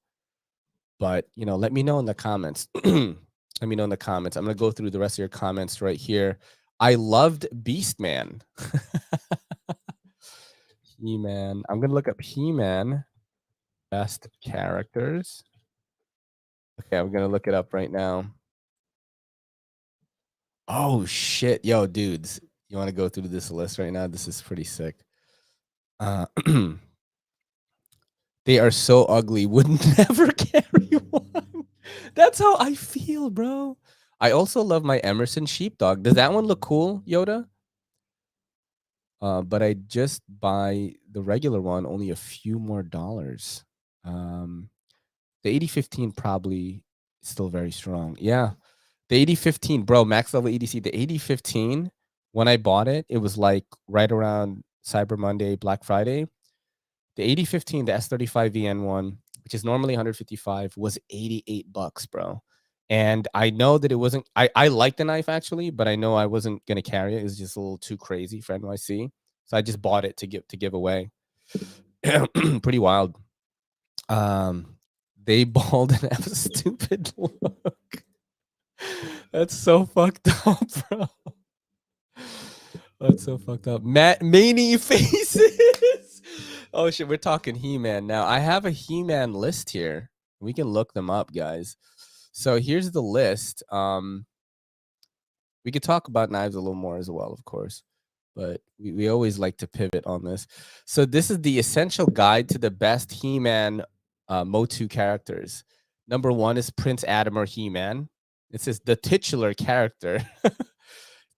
Speaker 1: But you know, let me know in the comments. Let me know in the comments. I'm gonna go through the rest of your comments right here. I loved Beastman. He-Man. I'm gonna look up He-Man best characters. Okay, I'm gonna look it up right now. Oh shit, yo, dudes, you want to go through this list right now? This is pretty sick. They are so ugly. Would never carry one. That's how I feel, bro. I also love my Emerson Sheepdog. Does that one look cool, Yoda? But I just buy the regular one, only a few more dollars. The 8015 probably still very strong. Yeah. The 8015, bro, max level EDC. The 8015, when I bought it, it was like right around Cyber Monday, Black Friday. The 8015, the S35VN one, which is normally 155, was $88, bro. And I know that it wasn't. I like the knife actually, but I know I wasn't gonna carry it. It was just a little too crazy for NYC, so I just bought it to give away. Pretty wild. They bald and have a stupid look. That's so fucked up, bro. That's so fucked up. Many faces. Oh shit, we're talking He-Man now. I have a He-Man list here. We can look them up, guys. So here's the list. We could talk about knives a little more as well, of course, but we always like to pivot on this. So this is the essential guide to the best He-Man Motu characters. Number 1 is Prince Adam or He-Man. It says the titular character.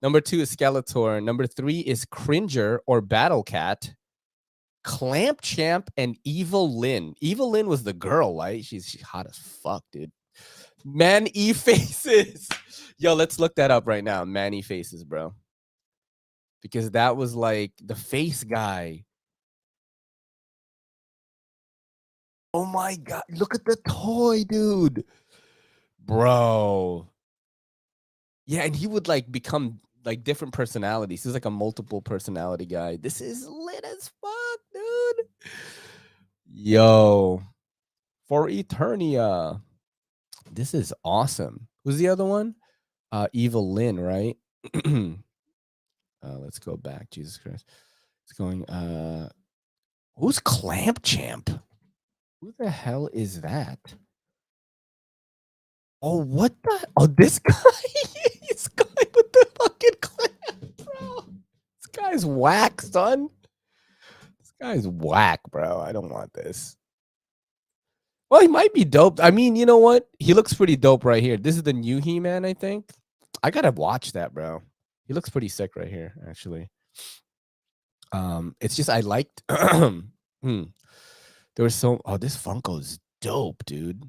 Speaker 1: Number 2 is Skeletor. Number 3 is Cringer or Battle Cat. Clamp Champ and Evil Lynn. Evil Lynn was the girl, right? She's hot as fuck, dude. Man-E Faces. Yo, let's look that up right now. Man-E Faces, bro. Because that was like the face guy. Oh my god, look at the toy, dude. Bro. Yeah, and he would like become like different personalities. He's like a multiple personality guy. This is lit as fuck, dude. Yo. For Eternia. This is awesome. Who's the other one? Evil Lynn, right? Let's go back. Jesus Christ. It's going who's Clamp Champ? Who the hell is that? Oh, what the? Oh, this guy? This guy with the fucking clamp, bro. This guy's whack, son. This guy's whack, bro. I don't want this. Well, he might be dope. I mean, you know what? He looks pretty dope right here. This is the new He-Man, I think. I gotta watch that, bro. He looks pretty sick right here, actually. It's just I liked there was so this Funko's dope, dude.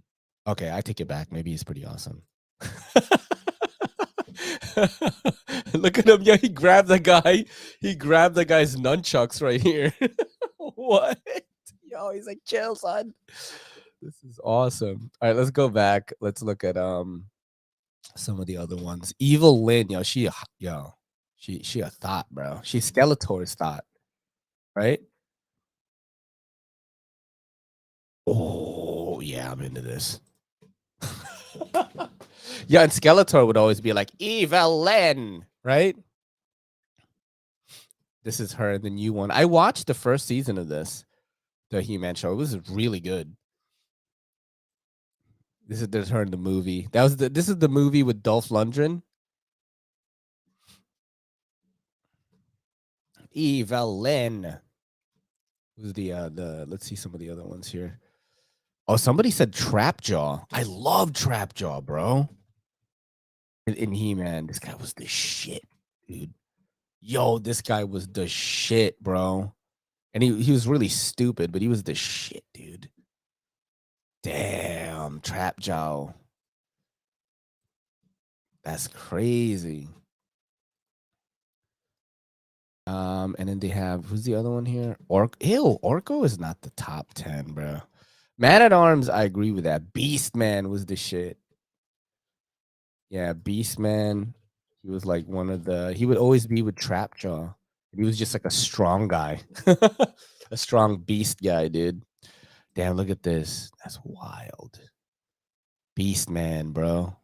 Speaker 1: Okay, I take it back. Maybe he's pretty awesome. Look at him. Yeah, he grabbed the guy. He grabbed the guy's nunchucks right here. What? Yo, he's like, chill, son. This is awesome. All right, let's go back. Let's look at some of the other ones. Evil Lynn, she a thought, bro. She's Skeletor's thought, right? Oh yeah, I'm into this. Yeah, and Skeletor would always be like, Evil Lynn, right? This is her, the new one. I watched the first season of this, the He-Man show. It was really good. There's her in the movie. This is the movie with Dolph Lundgren. Evil Lynn. Who's the let's see some of the other ones here. Oh, somebody said Trapjaw. I love Trapjaw, bro. In He-Man, this guy was the shit, dude. Yo, this guy was the shit, bro. And he was really stupid, but he was the shit, dude. Damn, Trapjaw. That's crazy. And then they have who's the other one here? Orko is not the top 10, bro. Man at Arms, I agree with that. Beast Man was the shit. Yeah, Beast Man. He was like one of the. He would always be with Trapjaw. He was just like a strong guy, a strong beast guy, dude. Damn, look at this. That's wild. Beast Man, bro.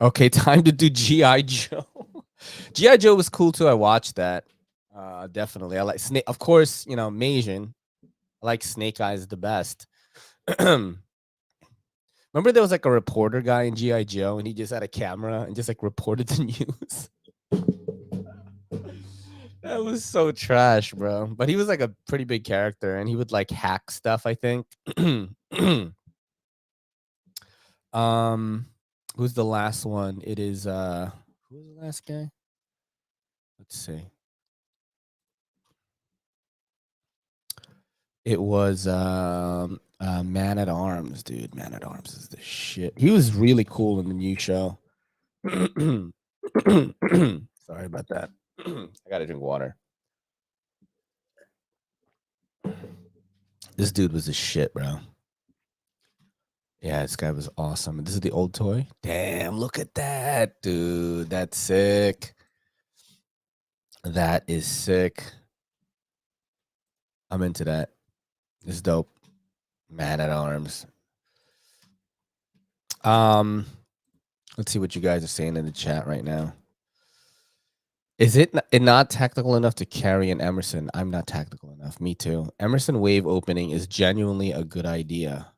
Speaker 1: Okay, time to do G.I. Joe. G.I. Joe was cool too. I watched that. Definitely. I like Snake. Of course, Majin. I like Snake Eyes the best. Remember there was like a reporter guy in G.I. Joe and he just had a camera and just like reported the news. That was so trash, bro. But he was like a pretty big character and he would like hack stuff, I think. Who's the last one? It is who's the last guy? Let's see. It was Man at Arms, dude. Man at Arms is the shit. He was really cool in the new show. Sorry about that. I gotta drink water. This dude was a shit, bro. Yeah, this guy was awesome. This is the old toy. Damn, look at that, dude. That's sick. That is sick. I'm into that. It's dope. Man at Arms. Let's see what you guys are saying in the chat right now. Is it not tactical enough to carry an Emerson? I'm not tactical enough. Me too. Emerson wave opening is genuinely a good idea.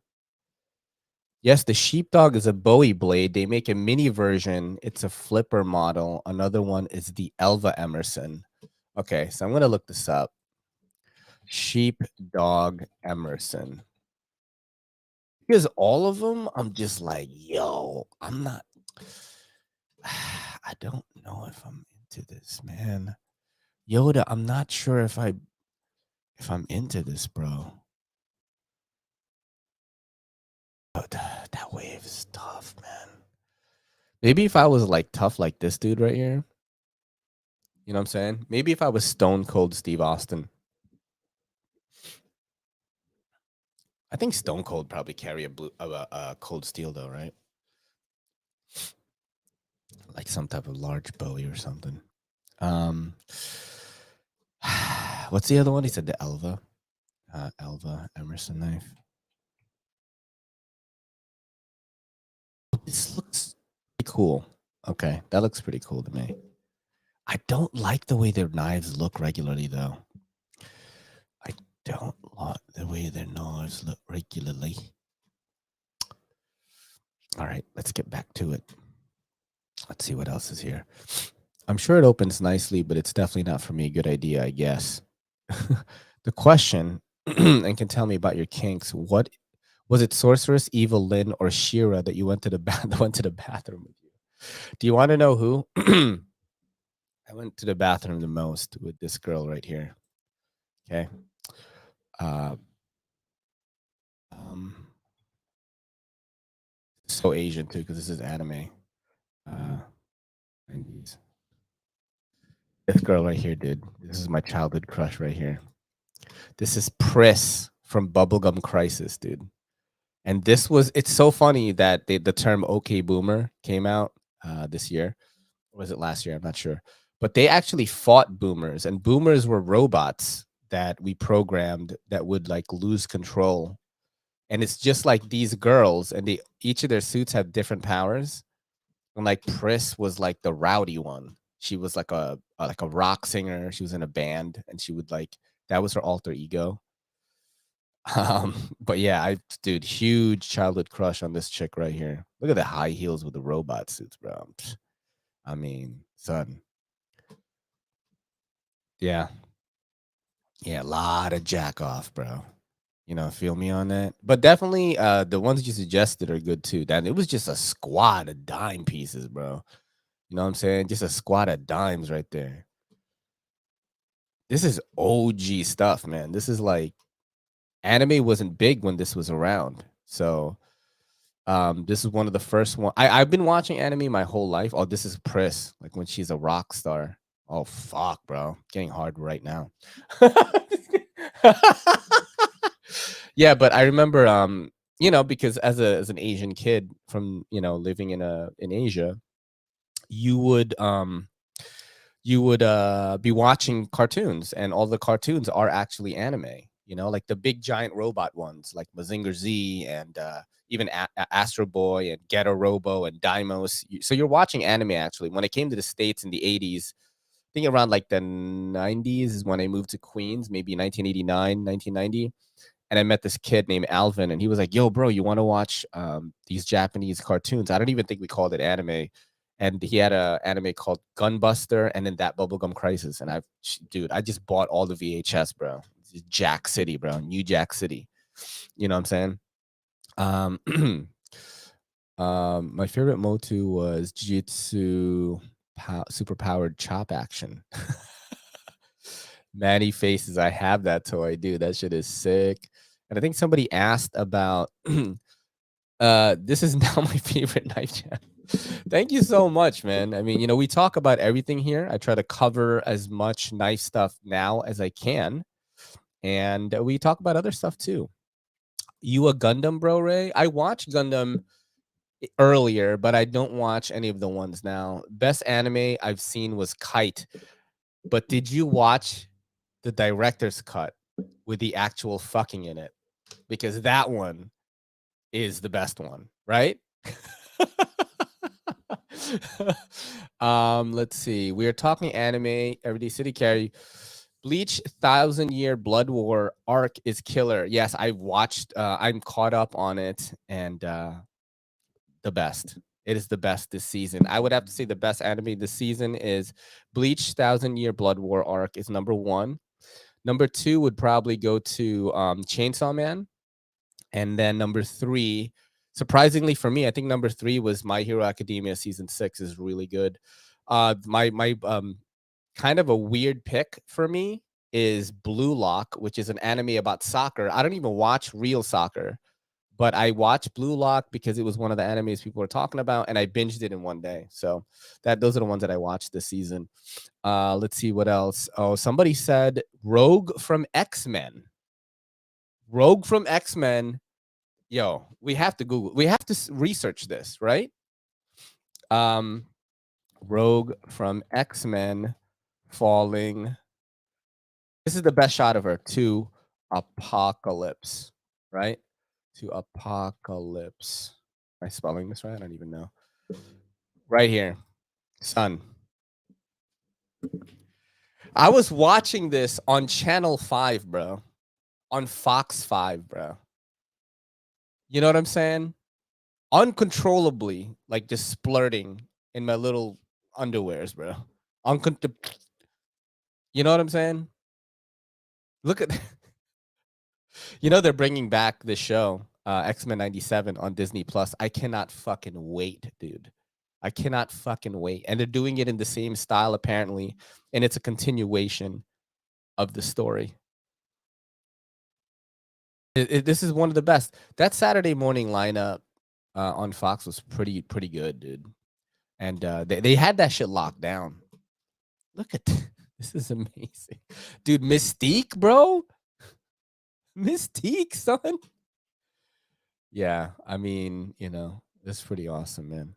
Speaker 1: Yes, the sheepdog is a Bowie blade. They make a mini version. It's a flipper model. Another one is the Elva Emerson. Okay, so I'm going to look this up. Sheepdog Emerson. Because all of them, I'm just like, yo, I'm not. I don't know if I'm into this, man. Yoda, I'm not sure if I'm into this, bro. Oh, that wave is tough, man. Maybe if I was like tough like this dude right here, you know what I'm saying? Maybe if I was Stone Cold Steve Austin. I think Stone Cold probably carry a Cold Steel though, right? Like some type of large Bowie or something. What's the other one? He said the Elva. Elva Emerson knife. This looks pretty cool. Okay, that looks pretty cool to me. I don't like the way their knives look regularly, though. I don't like the way their knives look regularly. All right, let's get back to it. Let's see what else is here. I'm sure it opens nicely, but it's definitely not for me. Good idea, I guess. The question, and can tell me about your kinks. What was it, Sorceress, Evil Lynn, or Shira that you went to the bathroom with you? Do you want to know who? I went to the bathroom the most with this girl right here. Okay. So Asian too, because this is anime. 90s. This girl right here, dude. This is my childhood crush right here. This is Pris from Bubblegum Crisis, dude. And this was, it's so funny that the term OK Boomer came out this year. Or was it last year? I'm not sure. But they actually fought boomers, and boomers were robots that we programmed that would like lose control. And it's just like these girls, and they each of their suits have different powers. And like Pris was like the rowdy one. She was like a rock singer. She was in a band, and she would like, that was her alter ego. But yeah, dude, huge childhood crush on this chick right here. Look at the high heels with the robot suits, bro. I mean, son. Yeah. Yeah, a lot of jack off, bro. You know, feel me on that. But definitely the ones you suggested are good too. That it was just a squad of dime pieces, bro. You know what I'm saying? Just a squad of dimes right there. This is OG stuff, man. This is like, anime wasn't big when this was around. So this is one of the first one. I've been watching anime my whole life. Oh, this is Pris, like when she's a rock star. Oh fuck, bro. Getting hard right now. Yeah, but I remember you know, because as an Asian kid from, you know, living in Asia, you would be watching cartoons, and all the cartoons are actually anime, you know, like the big giant robot ones like Mazinger Z, and even Astro Boy and Ghetto Robo and Daimos. So you're watching anime actually. When I came to the States in the 80s, I think around like the 90s is when I moved to Queens, maybe 1989, 1990. And I met this kid named Alvin, and he was like, yo, bro, you want to watch these Japanese cartoons? I don't even think we called it anime. And he had a anime called Gunbuster, and then that Bubblegum Crisis. And dude, I just bought all the VHS, bro. Jack City, bro. New Jack City. You know what I'm saying? My favorite Motu was Jitsu super powered chop action. Manny Faces. I have that toy, dude. That shit is sick. And I think somebody asked about this is now my favorite knife jam. Thank you so much, man. I mean, you know, we talk about everything here. I try to cover as much knife stuff now as I can. And we talk about other stuff too. You a Gundam bro, Ray? I watched Gundam earlier, but I don't watch any of the ones now. Best anime I've seen was Kite. But did you watch the director's cut with the actual fucking in it? Because that one is the best one, right? Let's see. We are talking anime, Everyday City Carry. Bleach 1000-Year Blood War arc is killer. Yes, I watched, I'm caught up on it, and the best. It is the best this season. I would have to say the best anime this season is Bleach 1,000-Year Blood War arc is number 1. Number 2 would probably go to Chainsaw Man. And then number 3, surprisingly for me, I think number 3 was My Hero Academia season 6 is really good. My kind of a weird pick for me is Blue Lock, which is an anime about soccer. I don't even watch real soccer, but I watched Blue Lock because it was one of the animes people were talking about, and I binged it in one day. So those are the ones that I watched this season. Let's see what else. Oh, somebody said Rogue from X-Men. Rogue from X-Men. Yo, we have to Google. We have to research this, right? Rogue from X-Men falling. This is the best shot of her to Apocalypse, right? To Apocalypse. Am I spelling this right? I don't even know. Right here, son. I was watching this on Channel 5, bro. On Fox 5, bro. You know what I'm saying? Uncontrollably, like just splurting in my little underwears, bro. You know what I'm saying? Look at you know they're bringing back the show X-Men 97 on Disney Plus. I cannot fucking wait, dude. I cannot fucking wait. And they're doing it in the same style apparently, and it's a continuation of the story. This is one of the best. That Saturday morning lineup on Fox was pretty good, dude. And they had that shit locked down. Look at this is amazing, dude. Mystique, bro. Mystique, son. Yeah, I mean, you know, that's pretty awesome, man.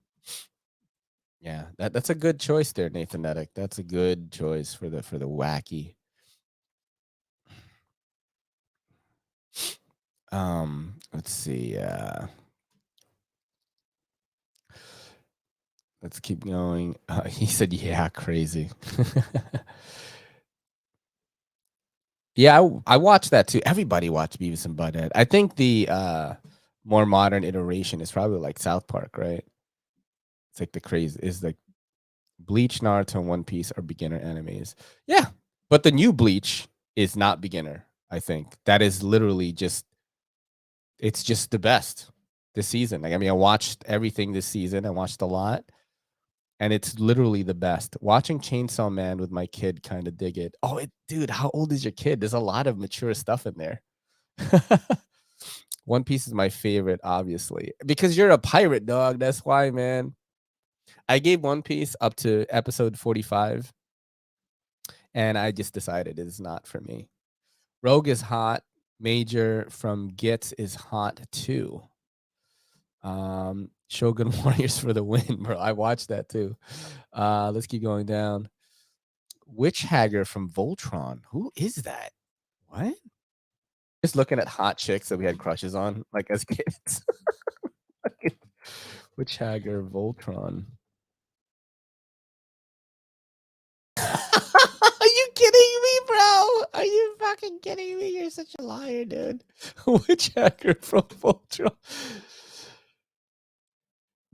Speaker 1: Yeah, that's a good choice there, Nathan Nedick. That's a good choice for the wacky. Let's see. Let's keep going. He said, "Yeah, crazy." Yeah, I watched that too. Everybody watched Beavis and Butthead. I think the more modern iteration is probably like South Park, right? It's like the crazy is like Bleach, Naruto, and One Piece are beginner animes. Yeah, but the new Bleach is not beginner. I think that is literally just it's just the best this season. Like I mean, I watched everything this season. I watched a lot, and it's literally the best. Watching Chainsaw Man with my kid kind of dig it. Oh, dude, how old is your kid? There's a lot of mature stuff in there. One Piece is my favorite, obviously, because you're a pirate, dog. That's why, man. I gave One Piece up to episode 45, and I just decided it's not for me. Rogue is hot. Major from Gits is hot too. Shogun Warriors for the win, bro. I watched that too. Let's keep going down. Witch Hagger from Voltron. Who is that? What? Just looking at hot chicks that we had crushes on, like as kids. Witch Hagger, Voltron. Are you kidding me, bro? Are you fucking kidding me? You're such a liar, dude. Witch Hacker from Voltron.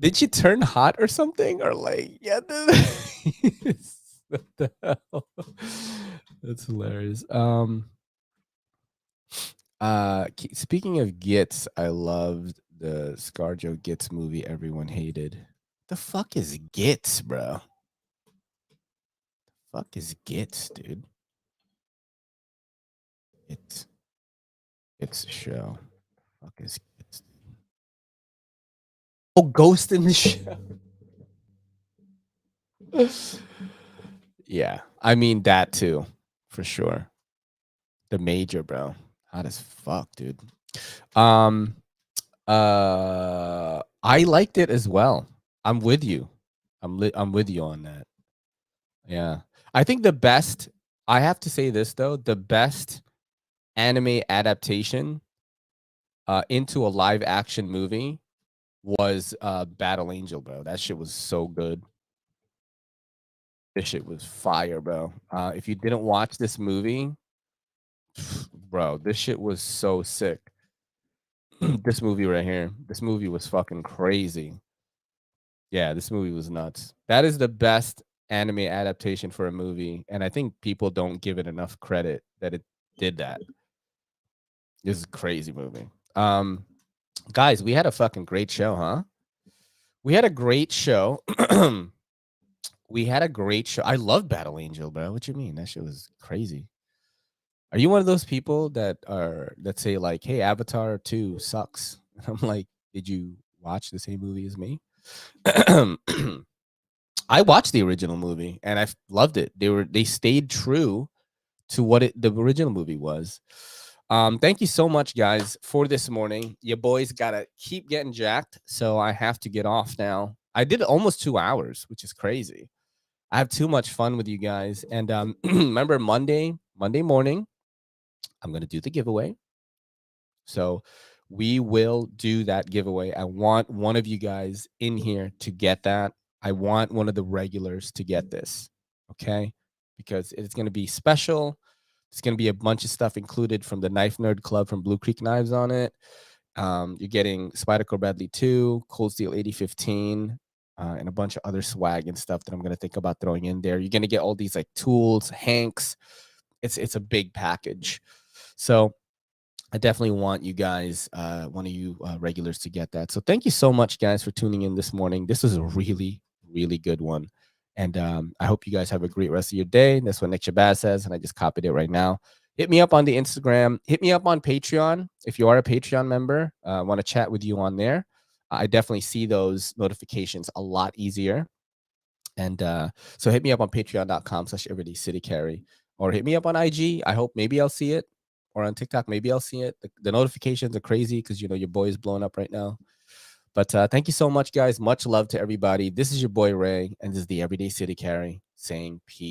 Speaker 1: Did she turn hot or something? Or like, yeah, what the hell? That's hilarious. Speaking of Gits, I loved the ScarJo Gits movie everyone hated. The fuck is Gits, bro? Fuck is Gits, dude? It's a show. Fuck is Gits? Oh, Ghost in the Shell. Yeah, I mean that too, for sure. The Major, bro, hot as fuck, dude. I liked it as well. I'm with you. I'm with you on that. Yeah, I think the best. I have to say this though, the best anime adaptation into a live action movie was Battle Angel, bro. That shit was so good. This shit was fire, bro. If you didn't watch this movie, bro, this shit was so sick. This movie right here. This movie was fucking crazy. Yeah, this movie was nuts. That is the best anime adaptation for a movie, and I think people don't give it enough credit that it did that. This is a crazy movie. Guys, we had a fucking great show, huh? We had a great show. We had a great show. I love Battle Angel, bro. What you mean? That shit was crazy. Are you one of those people that say like, "Hey, Avatar 2 sucks"? I'm like, "Did you watch the same movie as me?" I watched the original movie and I loved it. They stayed true to what the original movie was. Thank you so much, guys, for this morning. Your boys gotta keep getting jacked, so I have to get off now. I did almost 2 hours, which is crazy. I have too much fun with you guys. And remember Monday morning, I'm gonna do the giveaway. So we will do that giveaway. I want one of you guys in here to get that. I want one of the regulars to get this. Okay. Because it's going to be special. It's going to be a bunch of stuff included from the Knife Nerd Club from Blue Creek Knives on it. You're getting Spyderco Bradley 2, Cold Steel 8015, and a bunch of other swag and stuff that I'm going to think about throwing in there. You're going to get all these like tools, hanks. It's a big package. So I definitely want you guys, one of you regulars, to get that. So thank you so much, guys, for tuning in this morning. This was a really, really good one. And I hope you guys have a great rest of your day. That's what Nick Shabazz says, and I just copied it right now. Hit me up on the Instagram. Hit me up on Patreon. If you are a Patreon member, I want to chat with you on there. I definitely see those notifications a lot easier. And so hit me up on patreon.com/everydaycitycarry, or hit me up on IG. I hope maybe I'll see it, or on TikTok, maybe I'll see it. The notifications are crazy because, you know, your boy is blowing up right now. But thank you so much, guys. Much love to everybody. This is your boy Ray, and this is the Everyday City Carry saying peace.